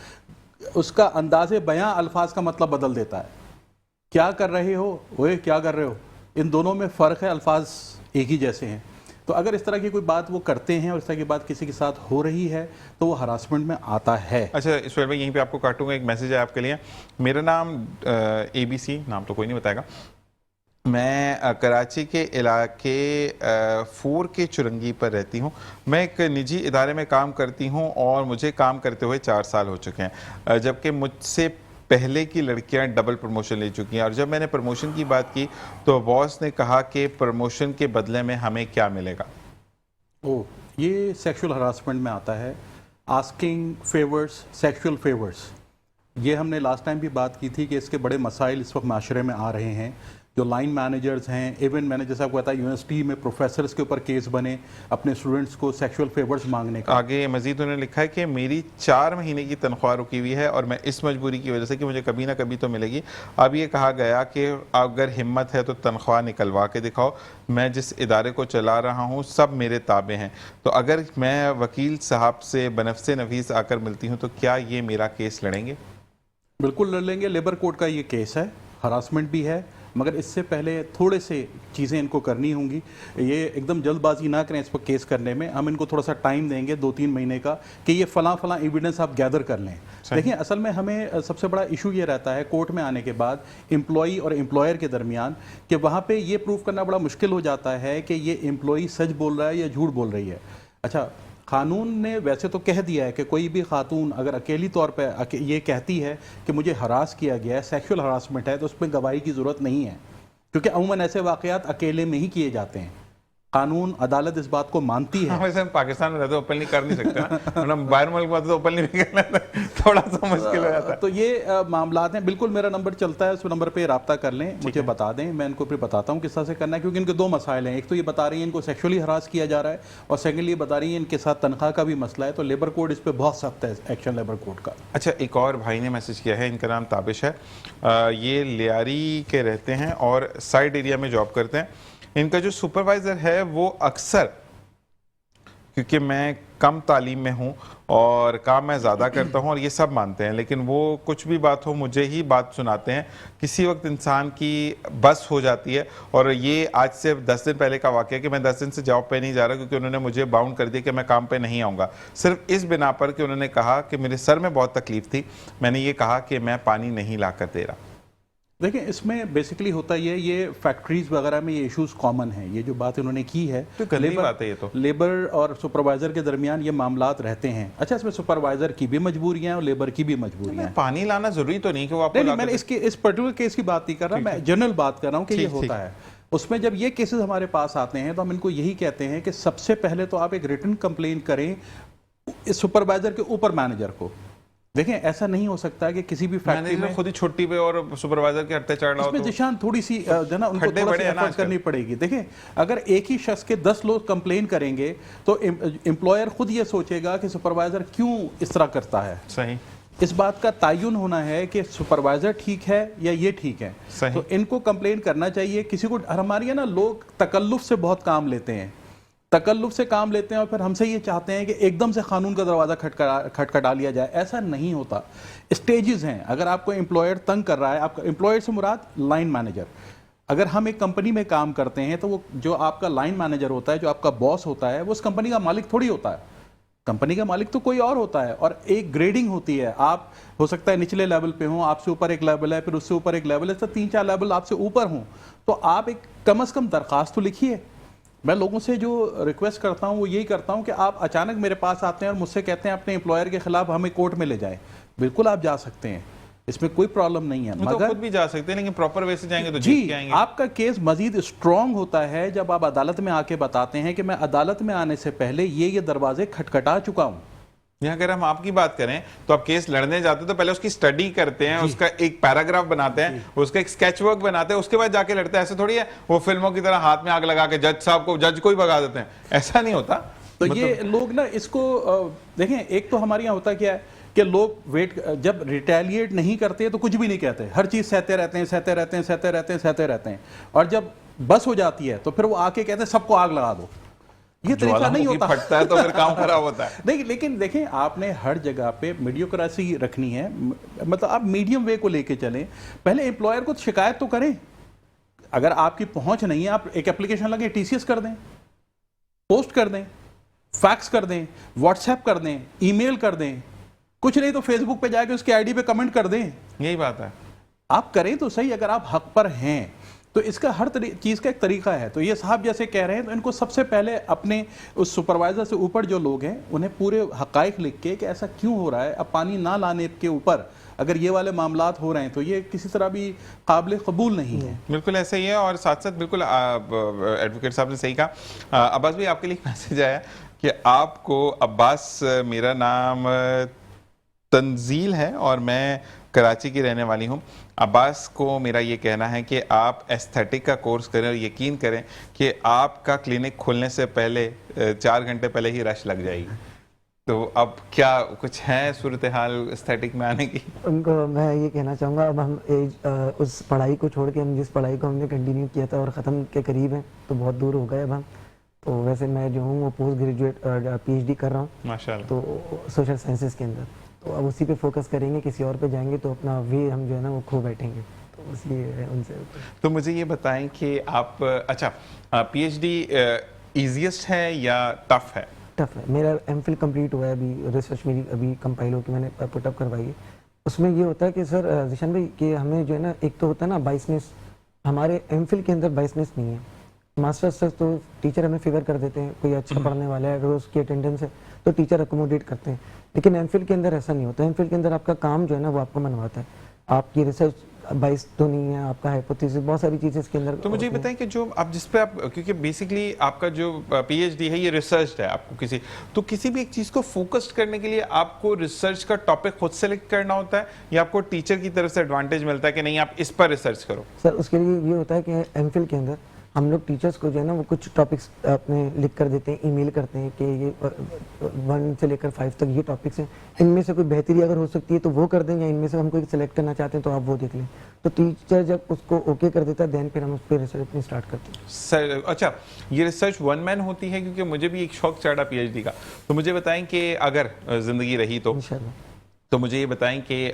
[SPEAKER 2] उसका अंदाज़े बयां अल्फाज का मतलब बदल देता है। क्या कर रहे हो, ओए क्या कर रहे हो, इन दोनों में फ़र्क है, अल्फाज एक ही जैसे हैं। तो अगर इस तरह की कोई बात वो करते हैं और इस तरह की बात किसी के साथ हो रही है तो वो हरासमेंट में आता है।
[SPEAKER 1] अच्छा सुहेल भाई, यहीं पे आपको काटूंगा, एक मैसेज है आपके लिए। मेरा नाम ABC, नाम तो कोई नहीं बताएगा। मैं कराची के इलाके 4 के चुरंगी पर रहती हूँ। मैं एक निजी इदारे में काम करती हूँ और मुझे काम करते हुए 4 साल हो चुके हैं, जबकि मुझसे पहले की लड़कियां डबल प्रमोशन ले चुकी हैं। और जब मैंने प्रमोशन की बात की तो बॉस ने कहा कि प्रमोशन के बदले में हमें क्या मिलेगा।
[SPEAKER 2] ओह, ये सेक्सुअल हरासमेंट में आता है। आस्किंग फेवर्स, सेक्सुअल फेवर्स, ये हमने लास्ट टाइम भी बात की थी कि इसके बड़े मसाइल इस वक्त माशरे में आ रहे हैं। जो लाइन मैनेजर्स हैं, इवेंट मैनेजर साहब को पता है यूनिवर्सिटी में प्रोफेसर्स के ऊपर केस बने अपने स्टूडेंट्स को सेक्सुअल फेवर्स मांगने का।
[SPEAKER 1] आगे मजीद उन्होंने लिखा है कि मेरी 4 महीने की तनख्वाह रुकी हुई है और मैं इस मजबूरी की वजह से कि मुझे कभी ना कभी तो मिलेगी। अब ये कहा गया कि अगर हिम्मत है तो तनख्वाह निकलवा के दिखाओ। मैं जिस इदारे को चला रहा हूँ सब मेरे ताबे हैं, तो अगर मैं वकील साहब से बनफ़से नफीस आकर मिलती हूँ तो क्या ये मेरा केस लड़ेंगे?
[SPEAKER 2] बिल्कुल लड़ लेंगे। लेबर कोड का ये केस है, हरासमेंट भी है, मगर इससे पहले थोड़े से चीज़ें इनको करनी होंगी। ये एकदम जल्दबाजी ना करें इस पर केस करने में। हम इनको थोड़ा सा टाइम देंगे 2-3 महीने का कि ये फलां एविडेंस आप गैदर कर लें। देखिए असल में हमें सबसे बड़ा इशू ये रहता है कोर्ट में आने के बाद एम्प्लॉई और एम्प्लॉयर के दरमियान कि वहाँ पे ये प्रूव करना बड़ा मुश्किल हो जाता है कि ये एम्प्लॉई सच बोल रहा है या झूठ बोल रही है। अच्छा, कानून ने वैसे तो कह दिया है कि कोई भी खातून अगर अकेली तौर पर ये कहती है कि मुझे हरास किया गया है, सेक्सुअल हरासमेंट है, तो उसमें गवाही की ज़रूरत नहीं है, क्योंकि अमूमन ऐसे वाक़यात अकेले में ही किए जाते हैं। कानून, अदालत इस बात को मानती है।
[SPEAKER 1] वैसे हम पाकिस्तान में रहते ओपनली कर नहीं सकते ना, हम बाहर मुल्क में तो ओपनली भी करना थोड़ा सा मुश्किल हो जाता है।
[SPEAKER 2] तो ये मामलात हैं। बिल्कुल मेरा नंबर चलता है, उस नंबर पे रब्ता कर लें, मुझे बता दें, मैं इनको फिर बताता हूँ किस तरह से करना है। क्योंकि इनके 2 मसाइल हैं। एक तो ये बता रही है इनको सेक्सुअली हरास किया जा रहा है, और सेकेंडली ये बता रही है इनके साथ तनख्वाह का भी मसला है। तो लेबर कोड इस पर बहुत सख्त है, एक्शन लेबर कोड का।
[SPEAKER 1] अच्छा, एक और भाई ने मैसेज किया है, इनका नाम ताबिश है। ये लियारी के रहते हैं और साइड एरिया में जॉब करते हैं। इनका जो सुपरवाइज़र है वो अक्सर, क्योंकि मैं कम तालीम में हूँ और काम मैं ज़्यादा करता हूँ और ये सब मानते हैं, लेकिन वो कुछ भी बात हो मुझे ही बात सुनाते हैं। किसी वक्त इंसान की बस हो जाती है। और ये आज से 10 दिन पहले का वाक़या कि मैं 10 दिन से जॉब पे नहीं जा रहा क्योंकि उन्होंने मुझे बाउंड कर दिया कि मैं काम पे नहीं आऊँगा, सिर्फ इस बिना पर कि उन्होंने कहा कि मेरे सर में बहुत तकलीफ़ थी। मैंने ये कहा कि मैं पानी नहीं ला कर दे रहा।
[SPEAKER 2] देखिए इसमें बेसिकली होता ये फैक्ट्रीज वगैरह में ये इश्यूज कॉमन हैं। ये जो बात इन्होंने की है
[SPEAKER 1] तो गंदी बात है ये तो।
[SPEAKER 2] लेबर और सुपरवाइजर के दरमियान ये मामलात रहते हैं। अच्छा, इसमें सुपरवाइजर की भी मजबूरियां हैं और लेबर की भी मजबूरियां हैं।
[SPEAKER 1] पानी लाना जरूरी तो नहीं कि वो आपको
[SPEAKER 2] नहीं, मैंने इस पर्टिकुलर केस की बात नहीं कर रहा, मैं जनरल बात कर रहा हूँ कि ये होता है। उसमें जब ये केसेस हमारे पास आते हैं तो हम इनको यही कहते हैं कि सबसे पहले तो आप एक रिटन कंप्लेन करें इस सुपरवाइजर के ऊपर मैनेजर को। देखें, ऐसा नहीं हो सकता है कि किसी भी फैक्ट्री में
[SPEAKER 1] खुद ही छुट्टी पे और सुपरवाइजर के हट्टे चढ़ रहा हो तो
[SPEAKER 2] जिशान थोड़ी सी जो ना उनको थोड़ा सा एफर्ट करनी पड़ेगी। देखें, अगर एक ही शख्स के 10 लोग कंप्लेन करेंगे तो एम्प्लॉयर खुद ये सोचेगा कि सुपरवाइजर क्यों इस तरह करता है।
[SPEAKER 1] सही।
[SPEAKER 2] इस बात का तयन होना है कि सुपरवाइजर ठीक है या ये ठीक है। तो इनको कंप्लेन करना चाहिए। किसी को, हमारी ना लोग तकल्लुफ से बहुत काम लेते हैं, तकल्लुफ से काम लेते हैं और फिर हमसे ये चाहते हैं कि एकदम से कानून का दरवाज़ा खटखटा लिया जाए। ऐसा नहीं होता। स्टेजेस हैं। अगर आपको एम्प्लॉयर तंग कर रहा है, आपका एम्प्लॉयर से मुराद लाइन मैनेजर। अगर हम एक कंपनी में काम करते हैं तो वो जो आपका लाइन मैनेजर होता है, जो आपका बॉस होता है, वो उस कंपनी का मालिक थोड़ी होता है। कंपनी का मालिक तो कोई और होता है और एक ग्रेडिंग होती है। आप हो सकता है निचले लेवल पे हो, आपसे ऊपर एक लेवल है, फिर उससे ऊपर एक लेवल है, तो 3-4 लेवल आपसे ऊपर हों, तो आप एक कम से कम दरख्वास्त तो लिखिए। मैं लोगों से जो रिक्वेस्ट करता हूँ वो यही करता हूँ कि आप अचानक मेरे पास आते हैं और मुझसे कहते हैं अपने एम्प्लॉयर के खिलाफ हमें कोर्ट में ले जाएं। बिल्कुल आप जा सकते हैं, इसमें कोई प्रॉब्लम नहीं है।
[SPEAKER 1] मगर तो खुद भी जा सकते हैं, लेकिन प्रॉपर वे से जाएंगे तो
[SPEAKER 2] जी
[SPEAKER 1] जीत के आएंगे।
[SPEAKER 2] आपका केस मजीद स्ट्रॉन्ग होता है जब आप अदालत में आके बताते हैं कि मैं अदालत में आने से पहले ये दरवाजे खटखटा चुका हूँ।
[SPEAKER 1] अगर हम आपकी बात करें तो आप केस लड़ने जाते हैं तो पहले उसकी स्टडी करते हैं, उसका एक पैराग्राफ बनाते हैं, उसका एक स्केच वर्क बनाते हैं, उसके बाद जाके लड़ते हैं। ऐसे थोड़ी है वो फिल्मों की तरह हाथ में आग लगा के जज को ही भगा देते हैं, ऐसा नहीं होता।
[SPEAKER 2] तो ये लोग ना इसको देखें, एक तो हमारे यहाँ होता क्या है कि लोग जब रिटेलिएट नहीं करते तो कुछ भी नहीं कहते, हर चीज सहते रहते हैं। और जब बस हो जाती है तो फिर वो आके कहते हैं सबको आग लगा दो। ये तरीका नहीं होता।
[SPEAKER 1] फटता है तो फिर काम खराब होता है।
[SPEAKER 2] नहीं, लेकिन देखें, आपने हर जगह पे मीडियोक्रेसी रखनी है, मतलब आप मीडियम वे को लेके चलें। पहले एम्प्लॉयर को शिकायत तो करें, अगर आपकी पहुंच नहीं है आप एक एप्लीकेशन लगे TCS कर दें, पोस्ट कर दें, फैक्स कर दें, व्हाट्सएप कर दें, ईमेल कर दें, कुछ नहीं तो फेसबुक पे जाके उसके आईडी पे कमेंट कर दें।
[SPEAKER 1] यही बात है,
[SPEAKER 2] आप करें तो सही, अगर आप हक पर हैं तो इसका हर चीज़ का एक तरीका है। तो ये साहब जैसे कह रहे हैं, तो इनको सबसे पहले अपने उस सुपरवाइजर से ऊपर जो लोग हैं उन्हें पूरे हकाइक लिख के कि ऐसा क्यों हो रहा है, अब पानी ना लाने के ऊपर अगर ये वाले मामलात हो रहे हैं तो ये किसी तरह भी काबिल कबूल नहीं है।
[SPEAKER 1] बिल्कुल ऐसा ही है। और साथ साथ बिल्कुल एडवोकेट साहब ने सही कहा। अब्बास भाई, आपके लिए मैसेज आया कि आपको, अब्बास मेरा नाम तंजील है और मैं कराची की रहने वाली हूँ। अब्बास को मेरा ये कहना है कि आप एस्थेटिक का कोर्स करें और यकीन करें कि आपका क्लिनिक खुलने से पहले 4 घंटे पहले ही रश लग जाएगी। तो अब क्या कुछ है सूरत हाल एस्थेटिक में आने की?
[SPEAKER 4] उनको मैं ये कहना चाहूँगा, अब हम उस पढ़ाई को छोड़ के, हम जिस पढ़ाई को हमने कंटिन्यू किया था और ख़त्म के करीब हैं, तो बहुत दूर हो गए अब हम। तो वैसे मैं जो हूँ वो पोस्ट ग्रेजुएट PhD कर रहा हूँ
[SPEAKER 1] माशाल्लाह,
[SPEAKER 4] तो सोशल साइंसेस के अंदर। तो अब उसी पे फोकस करेंगे, किसी और पे जाएंगे तो अपना वे हम जो है ना वो खो बैठेंगे। तो इसलिए उनसे
[SPEAKER 1] तो मुझे ये बताएं कि आप, अच्छा, PhD ईजीएस्ट है या टफ है?
[SPEAKER 4] टफ है। मेरा MPhil कंप्लीट हुआ है अभी, रिसर्च मेरी अभी कंपाइल होकर मैंने पुटअप करवाई है। उसमें ये होता है कि सर जिशान भाई कि हमें जो है ना, एक तो होता है ना बाइसनेस, हमारे MPhil के अंदर बाइसनेस नहीं है। मास्टर्स तक तो टीचर हमें फेवर कर देते हैं, कोई अच्छा पढ़ने वाला है अगर उसकी अटेंडेंस है तो टीचर अकोमोडेट करते हैं। लेकिन MPhil के अंदर ऐसा नहीं होता। MPhil के अंदर आपका काम जो है ना वो आपको मनवाता है। आपकी रिसर्च बाइस तो नहीं है, आपका हाइपोथेसिस, बहुत सारी चीजें इसके अंदर।
[SPEAKER 1] तो मुझे बताएं कि जो आप जिस पे आप, क्योंकि बेसिकली आपका जो PhD है ये रिसर्च है, आपको किसी भी एक चीज को फोकस्ड करने के लिए आपको रिसर्च का टॉपिक खुद सेलेक्ट करना होता है या आपको टीचर की तरफ से एडवांटेज मिलता है कि नहीं आप इस पर रिसर्च करो?
[SPEAKER 4] सर उसके लिए ये होता है कि MPhil के अंदर हम लोग टीचर्स को जो है ना वो कुछ टॉपिक्स अपने लिख कर देते हैं, ईमेल करते हैं कि ये 1 से लेकर 5 तक ये टॉपिक्स हैं, इनमें से कोई बेहतरी अगर हो सकती है तो वो कर दें, या इनमें से हम कोई सिलेक्ट करना चाहते हैं तो आप वो देख लें। तो टीचर जब उसको ओके कर देता है देन फिर हम उस पर रिसर्च अपनी स्टार्ट करते हैं।
[SPEAKER 1] सर अच्छा, ये रिसर्च 1 मैन होती है? क्योंकि मुझे भी एक शौक चढ़ा PhD का। तो मुझे बताएं कि अगर जिंदगी रही तो मुझे ये बताएं कि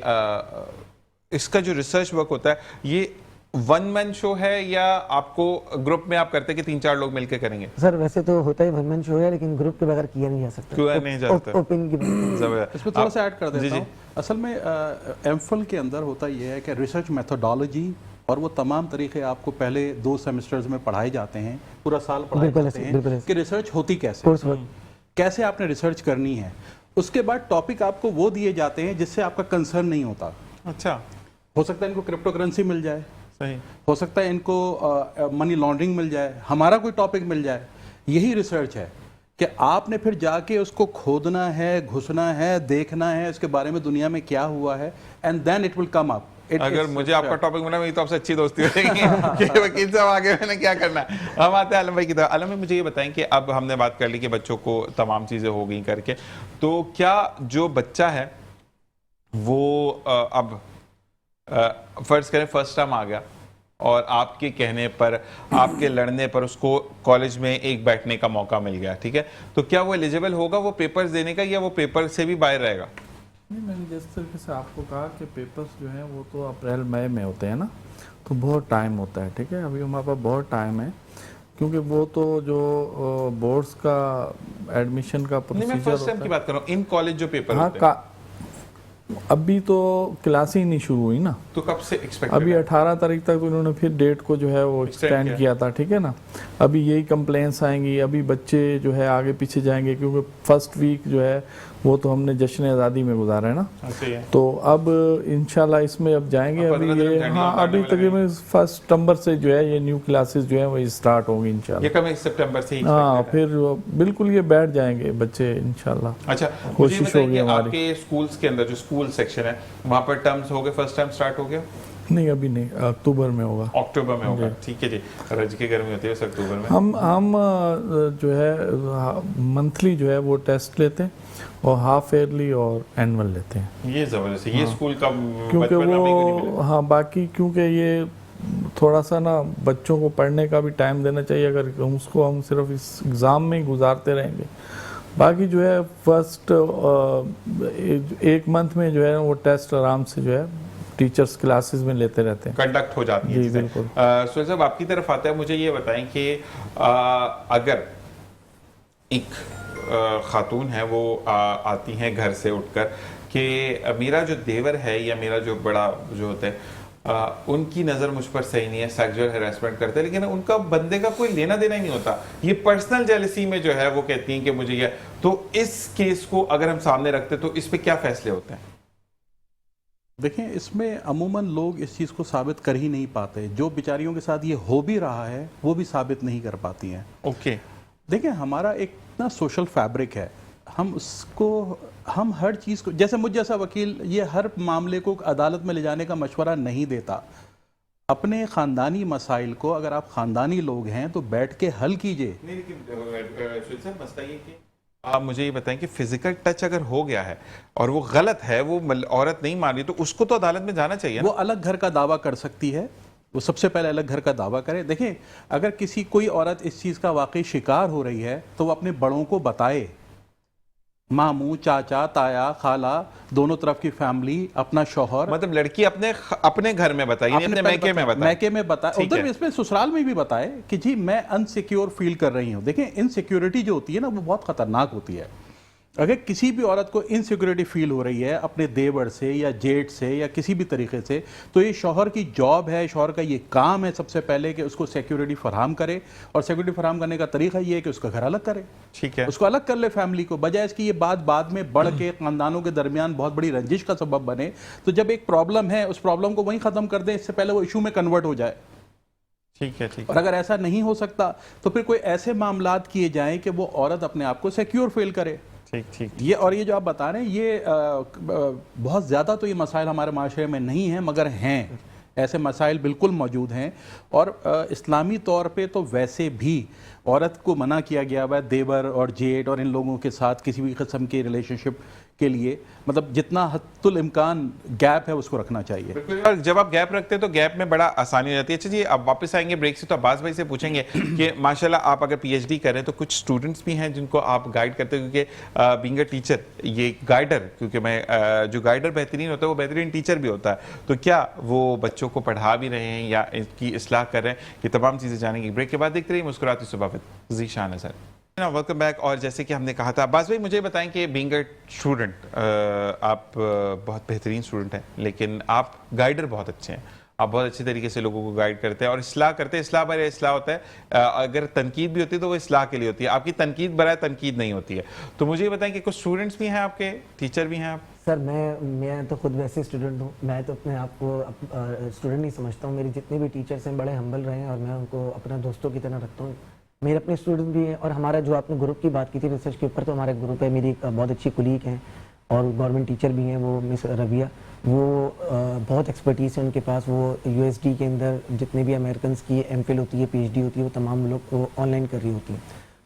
[SPEAKER 1] इसका जो रिसर्च वर्क होता है ये 1 मैन शो है या आपको ग्रुप में आप करते हैं कि 3-4 लोग मिलकर करेंगे?
[SPEAKER 4] सर वैसे तो होता है 1 मैन शो है, लेकिन ग्रुप के बगैर किया नहीं जा सकता।
[SPEAKER 1] क्यों नहीं जा सकता?
[SPEAKER 4] ओपन की
[SPEAKER 2] इसमें थोड़ा सा ऐड कर देता हूँ। असल में MPhil के अंदर होता ये है कि रिसर्च मेथोडोलॉजी और वो तमाम तरीके आपको पहले 2 सेमेस्टर्स में पढ़ाए जाते हैं, पूरा साल पढ़ाए जाते हैं कि रिसर्च होती कैसे, कैसे आपने रिसर्च करनी है। उसके बाद टॉपिक आपको वो दिए जाते हैं जिससे आपका कंसर्न नहीं होता।
[SPEAKER 1] अच्छा,
[SPEAKER 2] हो सकता है इनको क्रिप्टो करेंसी मिल जाए,
[SPEAKER 1] सही,
[SPEAKER 2] हो सकता है इनको मनी लॉन्ड्रिंग मिल जाए, हमारा कोई टॉपिक मिल जाए। यही रिसर्च है कि आपने फिर जाके उसको खोदना है, घुसना है, देखना है इसके बारे में दुनिया में क्या हुआ है, and then it will come up.
[SPEAKER 1] अगर मुझे आपका टॉपिक मिला मेरी तो आपसे अच्छी दोस्ती हो जाएगी कि वकील साहब आगे मैंने क्या करना है। हम आते हैं आलम भाई की तरफ। आलम भाई, मुझे ये बताएं कि अब हमने बात कर ली कि बच्चों को तमाम चीज़ें हो गई करके, तो क्या जो बच्चा है वो अब फर्ज करें फर्स्ट टर्म आ गया और आपके कहने पर, आपके लड़ने पर उसको कॉलेज में एक बैठने का मौका मिल गया, ठीक है, तो क्या वो एलिजिबल होगा वो पेपर्स देने का या वो पेपर से भी बाहर रहेगा?
[SPEAKER 3] नहीं, मैंने जिस तरीके से आपको कहा कि पेपर्स जो हैं वो तो अप्रैल मई में होते हैं ना, तो बहुत टाइम होता है, ठीक है, अभी हमारे पास बहुत टाइम है, क्योंकि वो तो जो बोर्ड्स का एडमिशन का प्रोसीजर
[SPEAKER 1] मैं फर्स्ट टाइम की बात कर रहा हूँ, इन कॉलेज जो पेपर होते हैं।
[SPEAKER 3] अभी तो क्लास ही नहीं शुरू हुई ना,
[SPEAKER 1] तो कब से एक्सपेक्ट?
[SPEAKER 3] अभी 18 तारीख तक तो उन्होंने फिर डेट को जो है वो एक्सटेंड किया था, ठीक है ना। अभी यही कंप्लेंट्स आएंगी, अभी बच्चे जो है आगे पीछे जाएंगे, क्योंकि फर्स्ट वीक जो है वो तो हमने जश्न आज़ादी में गुजारा है ना, तो अब इंशाल्लाह इसमें अब जाएंगे। अभी ये हाँ, अभी तकरीबन 1 सितंबर से जो है ये न्यू क्लासेस जो है वो स्टार्ट होंगी इंशाल्लाह।
[SPEAKER 1] सितंबर से
[SPEAKER 3] हाँ, फिर बिल्कुल ये बैठ जाएंगे बच्चे इंशाल्लाह।
[SPEAKER 1] अच्छा,
[SPEAKER 3] कोशिश होगी हमारी।
[SPEAKER 1] आपके स्कूल्स के अंदर जो स्कूल सेक्शन है वहाँ पर टर्म्स हो गए, फर्स्ट टर्म स्टार्ट हो गया?
[SPEAKER 3] नहीं, अभी नहीं, अक्टूबर में होगा।
[SPEAKER 1] अक्टूबर में होगा, ठीक है जी। रज की गर्मी होती है अक्टूबर में।
[SPEAKER 3] हम जो है मंथली जो है वो टेस्ट लेते हैं और हाफ ईयरली और एनुअल लेते हैं।
[SPEAKER 1] ये जबरदस्त है, ये स्कूल का
[SPEAKER 3] क्योंकि वो हाँ, बाकी क्योंकि ये थोड़ा सा ना बच्चों को पढ़ने का भी टाइम देना चाहिए। अगर उसको हम सिर्फ इस एग्ज़ाम में ही गुजारते रहेंगे, बाकी जो है फर्स्ट 1 मंथ में जो है वो टेस्ट आराम से जो है टीचर्स क्लासेस में लेते रहते हैं,
[SPEAKER 1] कंडक्ट हो जाती है।
[SPEAKER 3] जी बिल्कुल।
[SPEAKER 1] सुहेल साहब आपकी तरफ आता है, मुझे ये बताएं कि अगर एक खातून है वो आती हैं घर से उठकर कि मेरा जो देवर है या मेरा जो बड़ा जो होता है उनकी नज़र मुझ पर सही नहीं है, सेक्सुअल हैरेसमेंट करते हैं, लेकिन उनका बंदे का कोई लेना देना ही नहीं होता, ये पर्सनल जेलसी में जो है वो कहती हैं कि मुझे ये, तो इस केस को अगर हम सामने रखते तो इस पे क्या फैसले होते हैं?
[SPEAKER 2] देखें, इसमें अमूमन लोग इस चीज़ को साबित कर ही नहीं पाते। जो बेचारियों के साथ ये हो भी रहा है वो भी साबित नहीं कर पाती हैं।
[SPEAKER 1] ओके।
[SPEAKER 2] देखें, हमारा एक ना सोशल फैब्रिक है, हम हर चीज़ को, जैसे मुझ जैसा वकील ये हर मामले को अदालत में ले जाने का मशवरा नहीं देता। अपने ख़ानदानी मसाइल को अगर आप ख़ानदानी लोग हैं तो बैठ के हल कीजिए।
[SPEAKER 1] नहीं, लेकिन सर मसला ये कि आप मुझे ये बताएं कि फिजिकल टच अगर हो गया है और वो गलत है, वो औरत नहीं मान रही, तो उसको तो अदालत में जाना चाहिए ना?
[SPEAKER 2] वो अलग घर का दावा कर सकती है, वो सबसे पहले अलग घर का दावा करे। देखें, अगर कोई औरत इस चीज़ का वाकई शिकार हो रही है तो वो अपने बड़ों को बताए, मामू, चाचा, ताया, खाला, दोनों तरफ की फैमिली, अपना शौहर,
[SPEAKER 1] मतलब लड़की अपने घर में बताए, अपने मैके में बताए,
[SPEAKER 2] मैके में बताए, उधर इसमें ससुराल में भी बताए कि जी मैं अनसिक्योर फील कर रही हूँ। देखें, इनसिक्योरिटी जो होती है ना वो बहुत खतरनाक होती है। अगर किसी भी औरत को इनसिक्योरिटी फील हो रही है अपने देवर से या जेठ से या किसी भी तरीके से, तो ये शौहर की जॉब है, शौहर का ये काम है सबसे पहले कि उसको सिक्योरिटी फराहम करे। और सिक्योरिटी फराहम करने का तरीका ये है कि उसका घर अलग करे,
[SPEAKER 1] ठीक है,
[SPEAKER 2] उसको अलग कर ले फैमिली को, बजाय इसकी ये बात बाद में बढ़ के खानदानों के दरमियान बहुत बड़ी रंजिश का सबब बने। तो जब एक प्रॉब्लम है उस प्रॉब्लम को वहीं ख़त्म कर दें, इससे पहले वो इशू में कन्वर्ट हो जाए।
[SPEAKER 1] ठीक है, ठीक
[SPEAKER 2] और अगर ऐसा नहीं हो सकता तो फिर कोई ऐसे मामलात किए जाएं कि वो औरत अपने आप को सिक्योर फील करे।
[SPEAKER 1] ठीक ठीक।
[SPEAKER 2] ये जो आप बता रहे हैं ये बहुत ज़्यादा तो ये मसाइल हमारे माशरे में नहीं हैं, मगर हैं, ऐसे मसाइल बिल्कुल मौजूद हैं। और इस्लामी तौर पे तो वैसे भी औरत को मना किया गया हुआ है देवर और जेठ और इन लोगों के साथ किसी भी किस्म के रिलेशनशिप के लिए, मतलब जितना हद्दुल इम्कान गैप है उसको रखना चाहिए।
[SPEAKER 1] और जब आप गैप रखते हैं तो गैप में बड़ा आसानी हो जाती है। अच्छा जी, अब वापस आएंगे ब्रेक से, तो अब्बास भाई से पूछेंगे कि माशाल्लाह आप अगर पीएचडी कर रहे हैं तो कुछ स्टूडेंट्स भी हैं जिनको आप गाइड करते हैं, क्योंकि बीइंग अ टीचर, ये गाइडर, क्योंकि मैं जो गाइडर बेहतरीन होता है वो बेहतरीन टीचर भी होता है, तो क्या वो बच्चों को पढ़ा भी रहे हैं या इनकी इस्लाह कर रहे हैं, ये तमाम चीज़ें जानेंगे। ब्रेक के बाद देखते रहिए मुस्कुराती सुबह with Zeeshan sir. Welcome back. और जैसे कि हमने कहा था, अब्बास भाई मुझे बताएं कि बीइंग अ स्टूडेंट, आप बहुत बेहतरीन स्टूडेंट हैं, लेकिन आप गाइडर बहुत अच्छे हैं, आप बहुत अच्छे तरीके से लोगों को गाइड करते हैं और इस्लाह करते हैं। इस्लाह बराए इस्लाह होता है, अगर तनकीद भी होती है तो वो इस्लाह के लिए होती है, आपकी तनकीद बराए तनकीद नहीं होती है। तो मुझे ये बताएं कि कुछ स्टूडेंट्स भी हैं आपके, टीचर भी हैं आप?
[SPEAKER 4] सर मैं तो खुद वैसे स्टूडेंट हूँ, मैं तो अपने आप को स्टूडेंट नहीं समझता हूँ। मेरे जितने भी टीचर्स हैं बड़े हम्बल रहे हैं और मैं उनको अपना दोस्तों की तरह रखता हूँ। मेरे अपने स्टूडेंट भी हैं और हमारा जो आपने ग्रुप की बात की थी रिसर्च के ऊपर, तो हमारा ग्रुप है, मेरी बहुत अच्छी कुलीग हैं और गवर्नमेंट टीचर भी हैं, वो मिस रबिया, वो बहुत एक्सपर्टीज़ है उनके पास। वो यूएसडी के अंदर जितने भी अमेरिकन की एमफिल होती है, पीएचडी होती है, वो तमाम लोग वो ऑनलाइन कर रही होती हैं।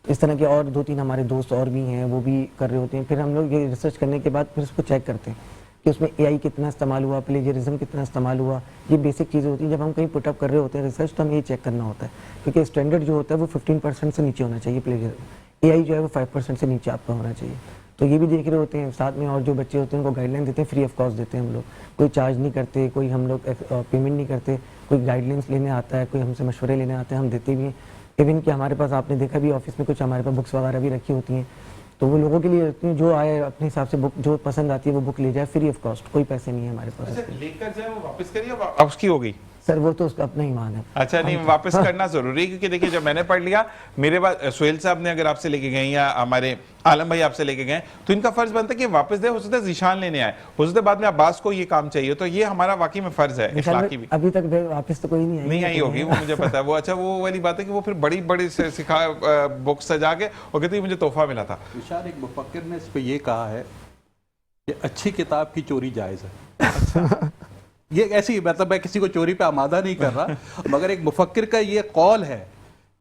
[SPEAKER 4] इस तरह के और 2-3 हमारे दोस्त और भी हैं, वो भी कर रहे होते हैं। फिर हम लोग ये रिसर्च करने के बाद फिर उसको चेक करते हैं कि उसमें एआई कितना इस्तेमाल हुआ, प्लेजरिज्म कितना इस्तेमाल हुआ, ये बेसिक चीज़ें होती हैं। जब हम कहीं पुटअप कर रहे होते हैं रिसर्च, तो हम ये चेक करना होता है, क्योंकि स्टैंडर्ड जो होता है वो 15% से नीचे होना चाहिए प्लेजरिज्म, एआई जो है वो 5% से नीचे आपका होना चाहिए। तो ये भी देख रहे होते हैं साथ में। और जो बच्चे होते हैं उनको गाइडलाइन देते हैं, फ्री ऑफ कॉस्ट देते हैं हम लोग, कोई चार्ज नहीं करते, कोई हम लोग पेमेंट नहीं करते। कोई गाइडलाइंस लेने आता है, कोई हमसे मशवरे लेने आते हैं, हम देते भी हैं। इवन कि हमारे पास आपने देखा भी ऑफिस में कुछ हमारे पास बुक्स वगैरह भी रखी होती हैं, तो वो लोगों के लिए रखती हैं, जो आए अपने हिसाब से बुक जो पसंद आती है वो बुक ले जाए, फ्री ऑफ कॉस्ट, कोई पैसे नहीं है हमारे पास।
[SPEAKER 1] अच्छा, लेकर जाए वो वापस करिए, वापस की होगी?
[SPEAKER 4] सर वो तो उसका अपना ईमान है।
[SPEAKER 1] अच्छा, नहीं वापस करना जरूरी है, क्योंकि देखिए जब मैंने पढ़ लिया, मेरे बाद सुहेल साहब ने अगर आपसे लेके गए या हमारे आलम भाई आपसे लेके गए, तो इनका फर्ज बनता है कि वापस दे। हो सकता है ज़ीशान लेने आए, हो सकता है बाद में अब्बास को ये काम चाहिए, तो ये हमारा वाकई में फर्ज है इखलाकी भी।
[SPEAKER 4] अभी तक वापस तो कोई नहीं
[SPEAKER 1] आई होगी, वो मुझे पता है। वो अच्छा वो वाली बात है कि वो फिर बड़ी बड़ी सिखा बुक सजा के और कहती मुझे तोहफा मिला था।
[SPEAKER 2] विशाल, एक मुफक्किर ने इस पे ये कहा है कि अच्छी किताब की चोरी जायज़ है। ये ऐसी, मतलब मैं किसी को चोरी पे आमादा नहीं कर रहा, मगर एक मुफक्किर का ये कौल है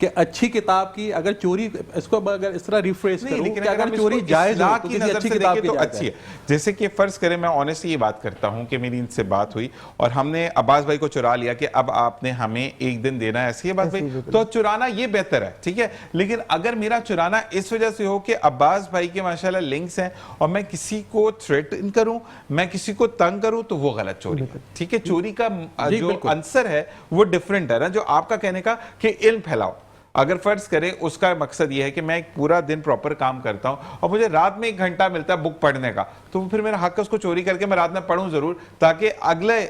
[SPEAKER 2] कि अच्छी किताब की अगर चोरी, इसको अगर इस तरह रिफ्रेश
[SPEAKER 1] नहीं,
[SPEAKER 2] करूं
[SPEAKER 1] लेकिन
[SPEAKER 2] कि
[SPEAKER 1] अगर
[SPEAKER 2] अगर
[SPEAKER 1] हम
[SPEAKER 2] चोरी
[SPEAKER 1] इसको
[SPEAKER 2] जायज हो
[SPEAKER 1] इस्लाह
[SPEAKER 2] तो
[SPEAKER 1] की
[SPEAKER 2] किसी
[SPEAKER 1] नजर
[SPEAKER 2] अच्छी
[SPEAKER 1] से
[SPEAKER 2] किताब
[SPEAKER 1] देखें
[SPEAKER 2] की
[SPEAKER 1] तो
[SPEAKER 2] जायज
[SPEAKER 1] अच्छी है। जैसे कि फर्ज करें, मैं ऑनेस्टली ये बात करता हूं कि मेरी इनसे बात हुई और हमने अब्बास भाई को चुरा लिया कि अब आपने हमें एक दिन देना है, ऐसी है बात भाई, तो चुराना ये बेहतर है, ठीक है। लेकिन अगर मेरा चुराना इस वजह से हो कि अब्बास भाई के माशाल्लाह लिंक्स हैं और मैं किसी को थ्रेटन करूं, मैं किसी को तंग करूं, तो वो गलत चोरी है, ठीक है। चोरी का जो आंसर है वो डिफरेंट है ना, जो आपका कहने का कि इल्म फैलाओ। अगर फर्ज करें उसका मकसद यह है कि मैं एक पूरा दिन प्रॉपर काम करता हूं और मुझे रात में 1 घंटा मिलता है बुक पढ़ने का, तो फिर मेरा हक है उसको चोरी करके मैं रात में पढ़ूं जरूर, ताकि अगले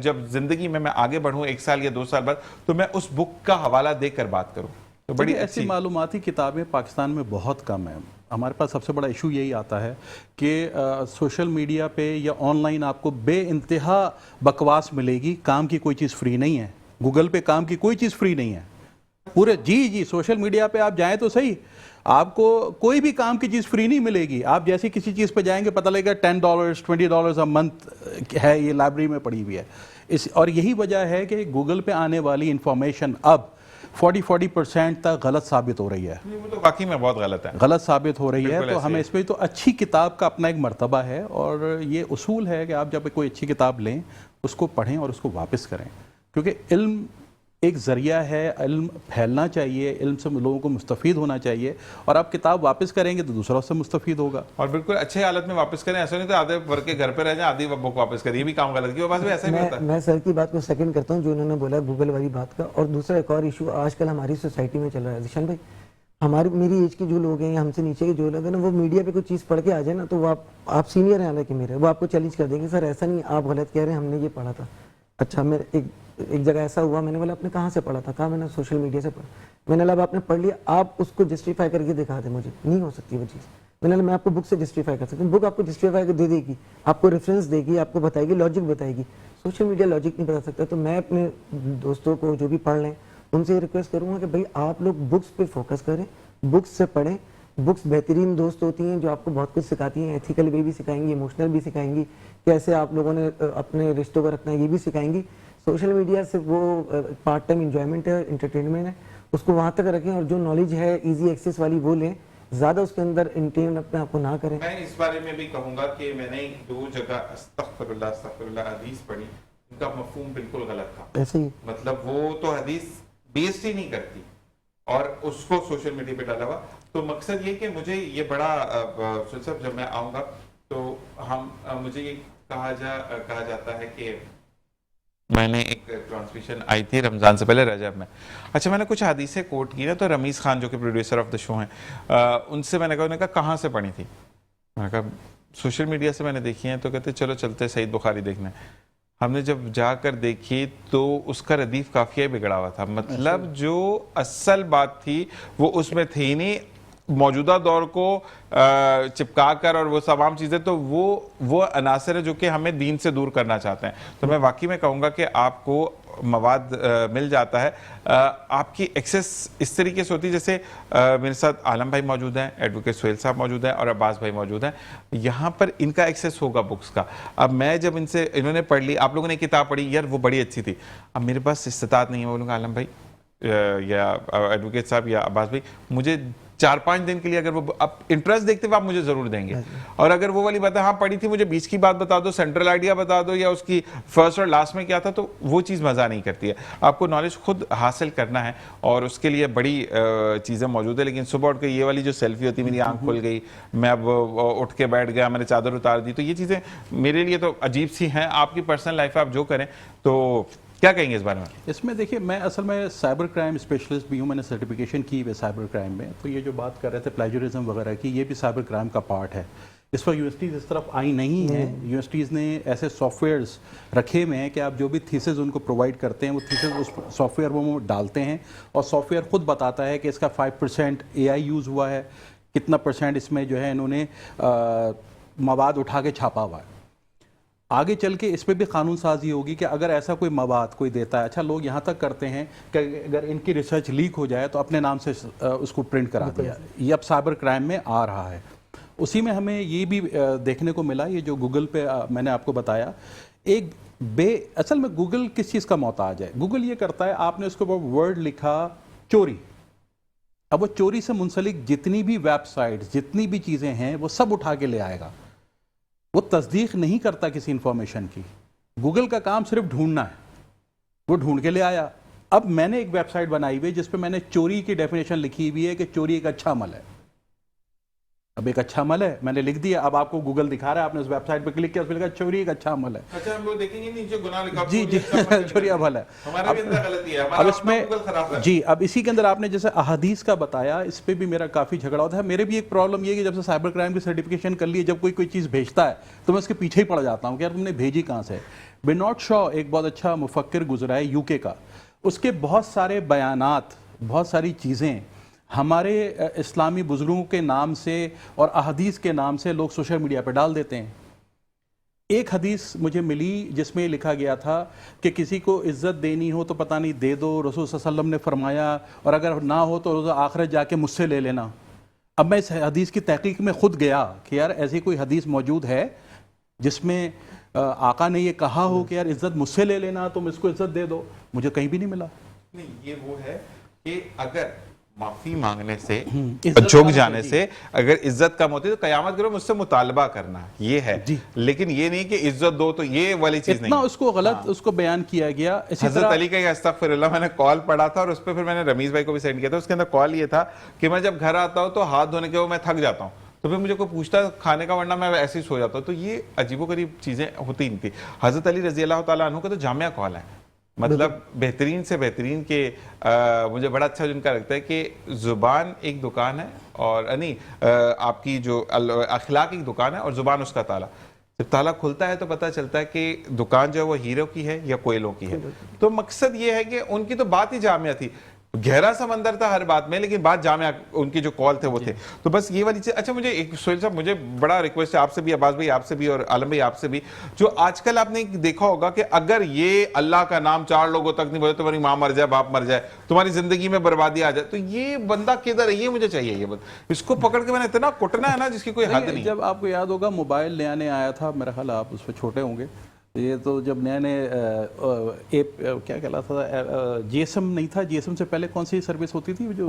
[SPEAKER 1] जब जिंदगी में मैं आगे बढ़ूं 1 साल या 2 साल बाद, तो मैं उस बुक का हवाला देकर बात करूं। तो बड़ी
[SPEAKER 2] ऐसी मालूमाती किताबें पाकिस्तान में बहुत कम है। हमारे पास सबसे बड़ा इशू यही आता है कि सोशल मीडिया पे या ऑनलाइन आपको बेइंतहा बकवास मिलेगी, काम की कोई चीज़ फ्री नहीं है। गूगल पे काम की कोई चीज़ फ्री नहीं है पूरे। जी सोशल मीडिया पे आप जाएं तो सही, आपको कोई भी काम की चीज़ फ्री नहीं मिलेगी। आप जैसे किसी चीज़ पे जाएंगे पता लगेगा $10 $20 अ मंथ है, ये लाइब्रेरी में पड़ी हुई है। और यही वजह है कि गूगल पे आने वाली इंफॉर्मेशन अब 40% तक गलत साबित हो रही है।
[SPEAKER 1] वो तो वाकई में बहुत गलत है,
[SPEAKER 2] गलत साबित हो रही है। तो हमें इसमें तो अच्छी किताब का अपना एक मर्तबा है और ये उसूल है कि आप जब कोई अच्छी किताब लें उसको पढ़ें और उसको वापस करें, क्योंकि इल्म एक ज़रिया है, इल्म फैलना चाहिए, इल्म से लोगों को मुस्तफ़ीद होना चाहिए, और आप किताब वापस करेंगे तो दूसरा उससे मुस्तफ़ीद होगा।
[SPEAKER 1] और बिल्कुल अच्छे हालत में वापस करें, ऐसा नहीं तो आधे भर के घर पे रह जाए, आधी बुक वापस करें, ये भी काम गलत किया। बस ऐसा ही होता है।
[SPEAKER 4] मैं सर की बात को सेकंड करता हूँ जो उन्होंने बोला गूगल वाली बात का। और दूसरा एक और इशू आजकल हमारी सोसाइटी में चल रहा है जिशान भाई, हमारी मेरी एज के जो लोग हैं या हमसे नीचे के जो लोग हैं ना, वो मीडिया पे कोई चीज़ पढ़ के आ जाए ना, तो वो आप सीनियर हैं हालांकि मेरे, वो आपको चैलेंज कर देंगे, सर ऐसा नहीं, आप गलत कह रहे हैं, हमने ये पढ़ा था। अच्छा, मेरे एक जगह ऐसा हुआ, मैंने बोला आपने कहाँ से पढ़ा था? कहा मैंने सोशल मीडिया से पढ़ा। मैंने बोला आपने पढ़ लिया, आप उसको जस्टिफाई करके दिखा दे मुझे, नहीं हो सकती वो चीज़। मैंने बोला मैं आपको बुक से जस्टिफाई कर सकता हूँ, बुक आपको जस्टिफाई कर दे देगी, आपको रेफरेंस देगी, आपको बताएगी, लॉजिक बताएगी। सोशल मीडिया लॉजिक नहीं बता सकता। तो मैं अपने दोस्तों को जो भी पढ़ लें उनसे रिक्वेस्ट करूँगा कि भाई आप लोग बुक्स पे फोकस करें, बुक्स से पढ़ें। बुक्स बेहतरीन दोस्त होती हैं जो आपको बहुत कुछ सिखाती हैं, एथिकल वे भी सिखाएंगी, इमोशनल भी सिखाएंगी, कैसे आप लोगों ने अपने रिश्तों को रखना है ये भी सिखाएंगी। सोशल मीडिया से वो पार्ट टाइम इंजॉयमेंट है, इंटरटेनमेंट है, उसको वहाँ तक रखें और जो नॉलेज है इजी एक्सेस वाली वो लें, ज़्यादा उसके अंदर इंटेन अपने आप को ना करें।
[SPEAKER 1] मैं इस बारे में भी कहूँगा कि मैंने 2 जगह अस्तगफिरुल्लाह हदीस पढ़ी, उनका मफहूम बिल्कुल गलत था।
[SPEAKER 4] ऐसे ही
[SPEAKER 1] मतलब वो तो हदीस बेस ही नहीं करती और उसको सोशल मीडिया पे डाला हुआ। तो मकसद ये कि मुझे ये बड़ा सब जब मैं आऊँगा तो मुझे ये कहा जाता है कि मैंने एक ट्रांसमिशन आई थी रमज़ान से पहले रजब में। अच्छा, मैंने कुछ हदीसें कोट की ना, तो रमीज़ खान जो कि प्रोड्यूसर ऑफ द शो हैं, उनसे मैंने कहा कहाँ से पढ़ी थी? मैंने कहा सोशल मीडिया से मैंने देखी हैं। तो कहते चलो चलते सईद बुखारी देखने। हमने जब जाकर देखी तो उसका रदीफ काफिया बिगड़ा हुआ था। मतलब जो असल बात थी वो उसमें थी ही नहीं, मौजूदा दौर को चिपका कर और वो तमाम चीज़ें, तो वो अनासर है जो कि हमें दीन से दूर करना चाहते हैं। तो मैं वाकई में कहूँगा कि आपको मवाद मिल जाता है, आपकी एक्सेस इस तरीके से होती है जैसे मेरे साथ आलम भाई मौजूद हैं, एडवोकेट सुहेल साहब मौजूद हैं और अब्बास भाई मौजूद हैं। यहाँ पर इनका एक्सेस होगा बुक्स का। अब मैं जब इन्होंने पढ़ ली, आप लोगों ने किताब पढ़ी, यार वो बड़ी अच्छी थी, अब मेरे पास इस्तात नहीं है, बोलूँगा आलम भाई या एडवोकेट साहब या अब्बास भाई, मुझे 4-5 दिन के लिए अगर वो आप इंटरेस्ट देखते हुए आप मुझे जरूर देंगे। और अगर वो वाली बात है हाँ पढ़ी थी, मुझे बीच की बात बता दो, सेंट्रल आइडिया बता दो या उसकी फर्स्ट और लास्ट में क्या था, तो वो चीज़ मज़ा नहीं करती है। आपको नॉलेज खुद हासिल करना है और उसके लिए बड़ी चीज़ें मौजूद है। लेकिन सुबह उठ के ये वाली जो सेल्फी होती है, मेरी आंख खुल गई, मैं अब उठ के बैठ गया, मैंने चादर उतार दी, तो ये चीज़ें मेरे लिए तो अजीब सी हैं। आपकी पर्सनल लाइफ आप जो करें, तो क्या कहेंगे इस बारे में?
[SPEAKER 2] इसमें देखिए, मैं असल में साइबर क्राइम स्पेशलिस्ट भी हूँ, मैंने सर्टिफिकेशन की है साइबर क्राइम में। तो ये जो बात कर रहे थे प्लेजरिज्म वगैरह की, ये भी साइबर क्राइम का पार्ट है। इस पर यूनिवर्सिटीज़ इस तरफ आई नहीं है। यूनिवर्सिटीज़ ने ऐसे सॉफ्टवेयर्स रखे हुए हैं कि आप जो भी थीसिस उनको प्रोवाइड करते हैं, वो थीसिस उस सॉफ्टवेयर वो डालते हैं और सॉफ्टवेयर खुद बताता है कि इसका 5% AI यूज़ हुआ है, कितना % इसमें जो है इन्होंने मवाद उठा के छापा हुआ है। आगे चल के इस पर भी कानून साजी होगी कि अगर ऐसा कोई मवाद कोई देता है, अच्छा लोग यहाँ तक करते हैं कि अगर इनकी रिसर्च लीक हो जाए तो अपने नाम से उसको प्रिंट करा दिया। ये अब साइबर क्राइम में आ रहा है। उसी में हमें ये भी देखने को मिला, ये जो गूगल पे मैंने आपको बताया, एक असल में गूगल किस चीज़ का मोहताज है? गूगल ये करता है, आपने उसके ऊपर वर्ड लिखा चोरी, अब वो चोरी से मुंसलिक जितनी भी वेबसाइट, जितनी भी चीज़ें हैं, वो सब उठा के ले आएगा। वो तस्दीक नहीं करता किसी इंफॉर्मेशन की। गूगल का काम सिर्फ ढूंढना है, वो ढूंढ के ले आया। अब मैंने एक वेबसाइट बनाई हुई है जिस पे मैंने चोरी की डेफिनेशन लिखी हुई है कि चोरी एक अच्छा अमल है। अब एक अच्छा अमल है, मैंने लिख दिया। अब आपको गूगल दिखा रहा है, आपने उस वेबसाइट पे क्लिक किया, उसमें लिखा चोरी एक अच्छा अमल है।
[SPEAKER 1] अच्छा, हम लोग देखेंगे नीचे गुनाह लिखा,
[SPEAKER 2] जी जी चोरी अमल है।
[SPEAKER 1] हमारा भी अंदर गलती है,
[SPEAKER 2] अब
[SPEAKER 1] हमारा
[SPEAKER 2] इसमें
[SPEAKER 1] गूगल खराब है।
[SPEAKER 2] जी, अब इसी के अंदर आपने जैसे अहादीस का बताया, इस पे भी मेरा काफ़ी झगड़ा होता है। मेरे भी एक प्रॉब्लम ये है कि जब से साइबर क्राइम की सर्टिफिकेशन कर ली, जब कोई चीज़ भेजता है तो मैं उसके पीछे ही पड़ जाता हूँ कि यार तुमने भेजी कहाँ से। बिनोट शॉ एक बहुत अच्छा मुफक्किर गुजरा है यूके का, उसके बहुत सारे बयानात, बहुत सारी चीज़ें हमारे इस्लामी बुजुर्गों के नाम से और अहदीस के नाम से लोग सोशल मीडिया पर डाल देते हैं। एक हदीस मुझे मिली जिसमें लिखा गया था कि किसी को इज्जत देनी हो तो पता नहीं दे दो, रसूल सल्लल्लाहु अलैहि वसल्लम ने फरमाया, और अगर ना हो तो रोज़ आखिरत जाके मुझसे ले लेना। अब मैं इस हदीस की तहकीक में खुद गया कि यार ऐसी कोई हदीस मौजूद है जिसमें आका ने ये कहा हो कि यार इज्जत मुझसे ले लेना, तुम इसको इज्जत दे दो। मुझे कहीं भी नहीं मिला।
[SPEAKER 1] नहीं, ये वो है कि अगर माफी मांगने से,
[SPEAKER 2] इज्जत
[SPEAKER 1] झुक
[SPEAKER 2] कम
[SPEAKER 1] जाने
[SPEAKER 2] होती
[SPEAKER 1] से अगर इज्जत कम होती है तो कयामत करो मुझसे मुतालबा करना, ये है
[SPEAKER 2] जी।
[SPEAKER 1] लेकिन ये नहीं कि इज्जत दो, तो ये वाली चीज
[SPEAKER 2] इतना
[SPEAKER 1] नहीं।
[SPEAKER 2] उसको गलत उसको बयान किया गया। इसी
[SPEAKER 1] हजरत
[SPEAKER 2] तरह
[SPEAKER 1] अली का अस्तगफिरुल्लाह मैंने कॉल पढ़ा था और उस पर फिर मैंने रमीज भाई को भी सेंड किया था। उसके अंदर कॉल ये था कि मैं जब घर आता हूँ तो हाथ धोने के बाद मैं थक जाता हूँ, तो फिर मुझे कोई पूछता खाने का, वरना मैं ऐसे ही सो जाता हूँ। तो ये अजीबोगरीब चीजें होती नहीं थी। हजरत अली रजी अल्लाह तआला अन्हु का तो जामिया कॉल है, मतलब बेहतरीन से बेहतरीन के मुझे बड़ा अच्छा जिनका लगता है कि जुबान एक दुकान है और आपकी जो अखलाक एक दुकान है और जुबान उसका ताला। जब ताला खुलता है तो पता चलता है कि दुकान जो है वो हीरो की है या कोयलों की है। तो मकसद ये है कि उनकी तो बात ही जामिया थी, गहरा समंदर था हर बात में, लेकिन बात जामिया, उनकी जो कॉल थे वो थे। तो बस ये वाली चीज। अच्छा, मुझे एक सोहेल साहब, मुझे बड़ा रिक्वेस्ट है आपसे भी, अब्बास भाई आपसे भी और आलम भाई आपसे भी, जो आजकल आपने देखा होगा कि अगर ये अल्लाह का नाम 4 लोगों तक नहीं बोले, तुम्हारी माँ मर जाए, बाप मर जाए, तुम्हारी जिंदगी में बर्बादी आ जाए, तो ये बंदा किधर है, ये मुझे चाहिए। ये बंदा, इसको पकड़ के मैंने इतना कुटना है ना जिसकी कोई हद नहीं।
[SPEAKER 2] जब आपको याद होगा मोबाइल नया नया आया था, मेरा ख्याल आप उस पर छोटे होंगे, ये तो जब नए नए क्या कहलाता था, जीएसएम नहीं था, जीएसएम से पहले कौन सी सर्विस होती थी जो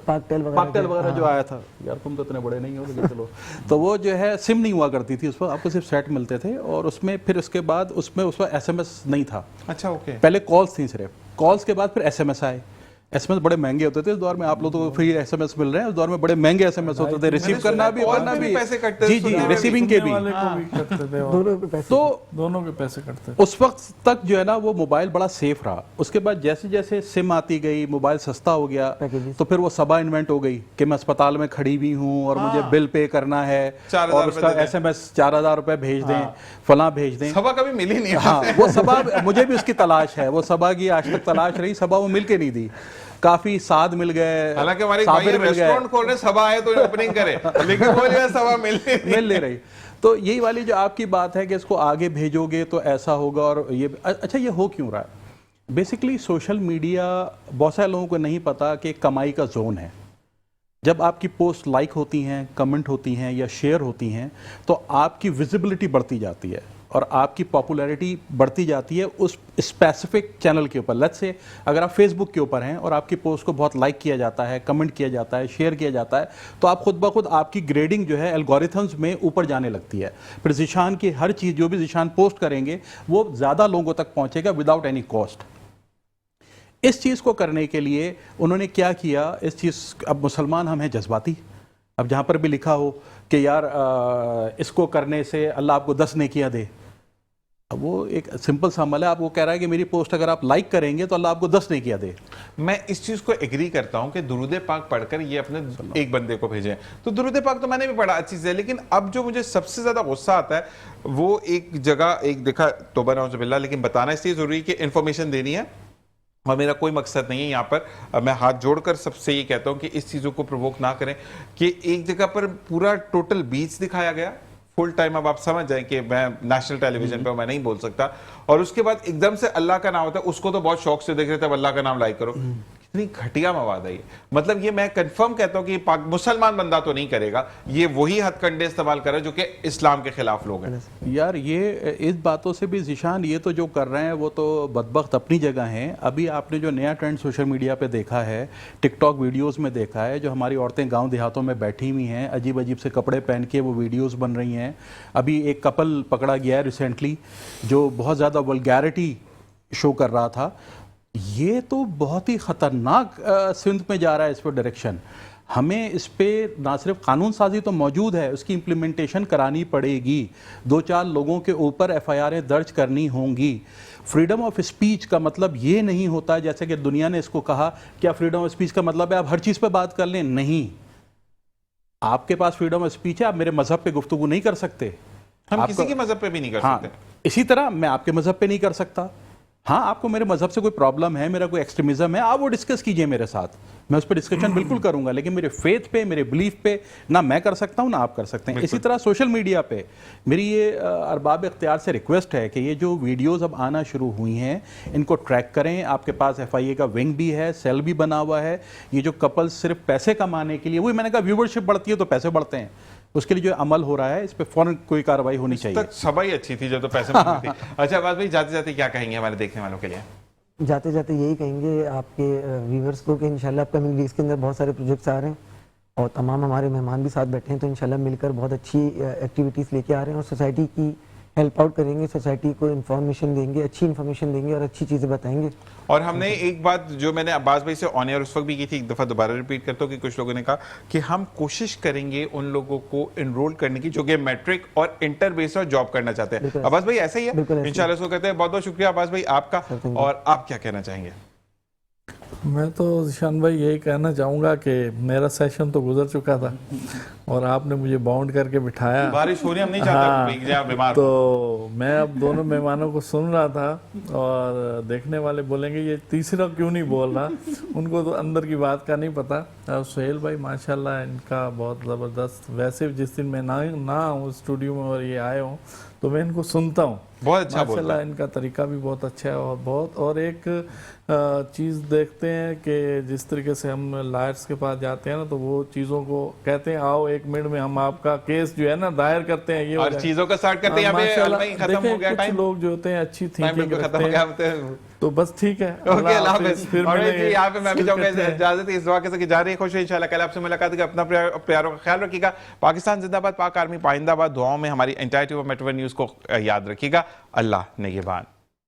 [SPEAKER 4] पाकटेल
[SPEAKER 2] वगैरह जो आया था, यार तुम तो इतने बड़े नहीं हो लेकिन चलो। तो वो जो है सिम नहीं हुआ करती थी उस पर, आपको सिर्फ सेट मिलते थे और उसमें फिर उसके बाद उसमें उस पर एसएमएस नहीं था।
[SPEAKER 1] अच्छा, ओके।
[SPEAKER 2] पहले कॉल्स थी सिर्फ, कॉल्स के बाद फिर एसएमएस आए। एसएमएस बड़े महंगे होते थे उस दौर में, आप लोग तो फ्री एसएमएस मिल रहे हैं, उस दौर में बड़े महंगे एसएमएस होते थे, रिसीव करना भी करना भी
[SPEAKER 1] पैसे कटते
[SPEAKER 2] जी जी, रिसीविंग के भी।
[SPEAKER 3] तो दोनों के पैसे कटते।
[SPEAKER 2] उस वक्त तक जो है ना वो मोबाइल बड़ा सेफ रहा। उसके बाद जैसे जैसे सिम आती गई, मोबाइल सस्ता हो गया, तो फिर वो सबा इन्वेंट हो गई कि मैं अस्पताल में खड़ी हुई हूँ और मुझे बिल पे करना है और उसका एसएमएस 4000 रुपए भेज दें, फलां भेज दें।
[SPEAKER 1] सबा कभी मिली नहीं।
[SPEAKER 2] हाँ, वो सबा मुझे भी उसकी तलाश है, वो सबा की आज तक तलाश रही, सबा वो मिल के नहीं दी। काफी साद मिल गए,
[SPEAKER 1] हालांकि हमारे रेस्टोरेंट खोल रहे, सबा आए तो ओपनिंग करे, लेकिन वो जो है सबा मिल
[SPEAKER 2] ले रही। तो यही वाली जो आपकी बात है कि इसको आगे भेजोगे तो ऐसा होगा, और ये अच्छा ये हो क्यों रहा है? बेसिकली सोशल मीडिया बहुत सारे लोगों को नहीं पता कि कमाई का जोन है। जब आपकी पोस्ट लाइक होती हैं, कमेंट होती हैं या शेयर होती हैं, तो आपकी विजिबिलिटी बढ़ती जाती है और आपकी पॉपुलैरिटी बढ़ती जाती है उस स्पेसिफिक चैनल के ऊपर। लेट्स से अगर आप फेसबुक के ऊपर हैं और आपकी पोस्ट को बहुत लाइक किया जाता है, कमेंट किया जाता है, शेयर किया जाता है, तो आप खुद ब खुद आपकी ग्रेडिंग जो है एल्गोरिथम्स में ऊपर जाने लगती है। फिर ज़ीशान की हर चीज़ जो भी ज़ीशान पोस्ट करेंगे वो ज़्यादा लोगों तक पहुँचेगा विदाउट एनी कॉस्ट। इस चीज़ को करने के लिए उन्होंने क्या किया, इस चीज़, अब मुसलमान हम हैं जज्बाती, अब जहाँ पर भी लिखा हो कि यार इसको करने से अल्लाह आपको 10 नेकियां दे, अब वो एक सिंपल सा अमल है। आप वो कह रहा है कि मेरी पोस्ट अगर आप लाइक करेंगे तो अल्लाह आपको 10 नेकियां दे।
[SPEAKER 1] मैं इस चीज को एग्री करता हूं कि दुरूद पाक पढ़कर ये अपने एक बंदे को भेजें, तो दुरूद पाक तो मैंने भी पढ़ा, अच्छी चीज है। लेकिन अब जो मुझे सबसे ज्यादा गुस्सा आता है वो एक जगह, एक देखा तौबा नऊज़ बिल्लाह, लेकिन बताना इसलिए जरूरी कि इंफॉर्मेशन देनी है और मेरा कोई मकसद नहीं है यहाँ पर। मैं हाथ जोड़कर सबसे ये कहता हूँ कि इस चीज़ों को प्रोवोक ना करें कि एक जगह पर पूरा टोटल बीच दिखाया गया फुल टाइम। अब आप समझ जाएं कि मैं नेशनल टेलीविजन पे मैं नहीं बोल सकता, और उसके बाद एकदम से अल्लाह का नाम होता है, उसको तो बहुत शौक से देख रहे थे, अब अल्लाह का नाम लाइक करो। इतनी घटिया मवाद है ये। मतलब ये मैं कंफर्म कहता हूँ कि पाक मुसलमान बंदा तो नहीं करेगा, ये वही हथकंडे इस्तेमाल करे जो कि इस्लाम के खिलाफ लोग हैं।
[SPEAKER 2] यार ये इस बातों से भी ज़िशान, ये तो जो कर रहे हैं वो तो बदबख्त अपनी जगह हैं। अभी आपने जो नया ट्रेंड सोशल मीडिया पे देखा है, टिकटॉक वीडियोस में देखा है, जो हमारी औरतें गांव देहातों में बैठी हुई हैं, अजीब अजीब से कपड़े पहन के वो वीडियोस बन रही हैं। अभी एक कपल पकड़ा गया है रिसेंटली जो बहुत ज़्यादा वल्गैरिटी शो कर रहा था। ये तो बहुत ही ख़तरनाक सिंध में जा रहा है इस पर डायरेक्शन। हमें इस पे ना सिर्फ कानून साजी तो मौजूद है, उसकी इम्प्लीमेंटेशन करानी पड़ेगी। 2-4 लोगों के ऊपर एफआईआरें दर्ज करनी होंगी। फ्रीडम ऑफ स्पीच का मतलब ये नहीं होता जैसे कि दुनिया ने इसको कहा, क्या फ्रीडम ऑफ स्पीच का मतलब है आप हर चीज़ पे बात कर लें? नहीं, आपके पास फ्रीडम ऑफ स्पीच है, आप मेरे मजहब पे गुफ्तगू नहीं कर सकते।
[SPEAKER 1] हम किसी के मजहब पे भी नहीं कर
[SPEAKER 2] हाँ,
[SPEAKER 1] सकते।
[SPEAKER 2] इसी तरह मैं आपके मजहब पे नहीं कर सकता। हाँ, आपको मेरे मजहब से कोई प्रॉब्लम है, मेरा कोई एक्सट्रीमिज्म है, आप वो डिस्कस कीजिए मेरे साथ, मैं उस पर डिस्कशन बिल्कुल करूंगा। लेकिन मेरे फेथ पे, मेरे बिलीफ पे ना मैं कर सकता हूँ ना आप कर सकते हैं। इसी तरह सोशल मीडिया पे मेरी ये अरबाब इख्तियार से रिक्वेस्ट है कि ये जो वीडियोस अब आना शुरू हुई हैं इनको ट्रैक करें। आपके पास FIA का विंग भी है, सेल भी बना हुआ है। ये जो कपल्स सिर्फ पैसे कमाने के लिए, वही मैंने कहा व्यूवरशिप बढ़ती है तो पैसे बढ़ते हैं, उसके लिए जो अमल हो रहा है इस पे फौरन कोई कार्रवाई होनी चाहिए।
[SPEAKER 1] तक सभा ही अच्छी थी जब तो पैसे मिलते थे। अच्छा बात भाई, जाते जाते क्या कहेंगे हमारे देखने वालों के लिए?
[SPEAKER 4] जाते जाते यही कहेंगे आपके व्यूवर्स को कि इंशाल्लाह अपकमिंग वीक्स के अंदर बहुत सारे प्रोजेक्ट्स आ रहे हैं और तमाम हमारे मेहमान भी साथ बैठे हैं, तो इंशाल्लाह मिलकर बहुत अच्छी एक्टिविटीज़ लेके आ रहे हैं और सोसाइटी की हेल्प आउट करेंगे, सोसाइटी को इन्फॉर्मेशन देंगे, अच्छी इन्फॉर्मेशन देंगे और अच्छी चीज़ें बताएंगे।
[SPEAKER 1] और हमने एक बात जो मैंने अब्बास भाई से ऑन एयर उस वक्त भी की थी, एक दफ़ा दोबारा रिपीट करता हूँ कि कुछ लोगों ने कहा कि हम कोशिश करेंगे उन लोगों को इनरोल करने की जो कि मैट्रिक और इंटर बेस और जॉब करना चाहते हैं। अब्बास भाई ऐसा ही है, इंशाल्लाह इसको कहते हैं। बहुत बहुत शुक्रिया अब्बास भाई आपका। और आप क्या कहना चाहेंगे?
[SPEAKER 3] मैं तो ज़िशान भाई यही कहना चाहूँगा कि मेरा सेशन तो गुजर चुका था और आपने मुझे बाउंड करके बिठाया।
[SPEAKER 1] बारिश हो रही, हम नहीं चाहते आप बीमार।
[SPEAKER 3] तो मैं अब दोनों मेहमानों को सुन रहा था और देखने वाले बोलेंगे ये तीसरा क्यों नहीं बोल रहा, उनको तो अंदर की बात का नहीं पता। और सुहेल भाई माशाल्लाह इनका बहुत ज़बरदस्त, वैसे जिस दिन मैं ना हूँ स्टूडियो में और ये आए हूँ तो मैं इनको सुनता हूँ,
[SPEAKER 1] बहुत अच्छा
[SPEAKER 3] माशाल्लाह इनका तरीका भी बहुत अच्छा है। और एक चीज़ देखते हैं कि जिस तरीके से हम लॉयर्स के पास जाते हैं ना तो वो चीज़ों को कहते हैं आओ 1 मिनट में हम आपका केस जो है ना दायर करते हैं, ये
[SPEAKER 1] और चीज़ों का स्टार्ट करते हैं। खत्म हो गया टाइम,
[SPEAKER 3] लोग जो होते हैं अच्छी थिंकिंग
[SPEAKER 1] खत्म हो गया
[SPEAKER 3] तो बस ठीक है।
[SPEAKER 1] ओके अल्लाह हाफिज़। फिर यहाँ पे मैं भी चाहूँगा इजाजत इस दुआ के साथ जा रही है। खुश इंशाल्लाह कल आपसे मुलाकात होगी। अपना प्यारों का ख्याल रखिएगा। पाकिस्तान जिंदाबाद, पाक आर्मी पाइंदाबाद। दुआओं में हमारी entire team of metro news को याद रखिएगा। अल्लाह निगहबान।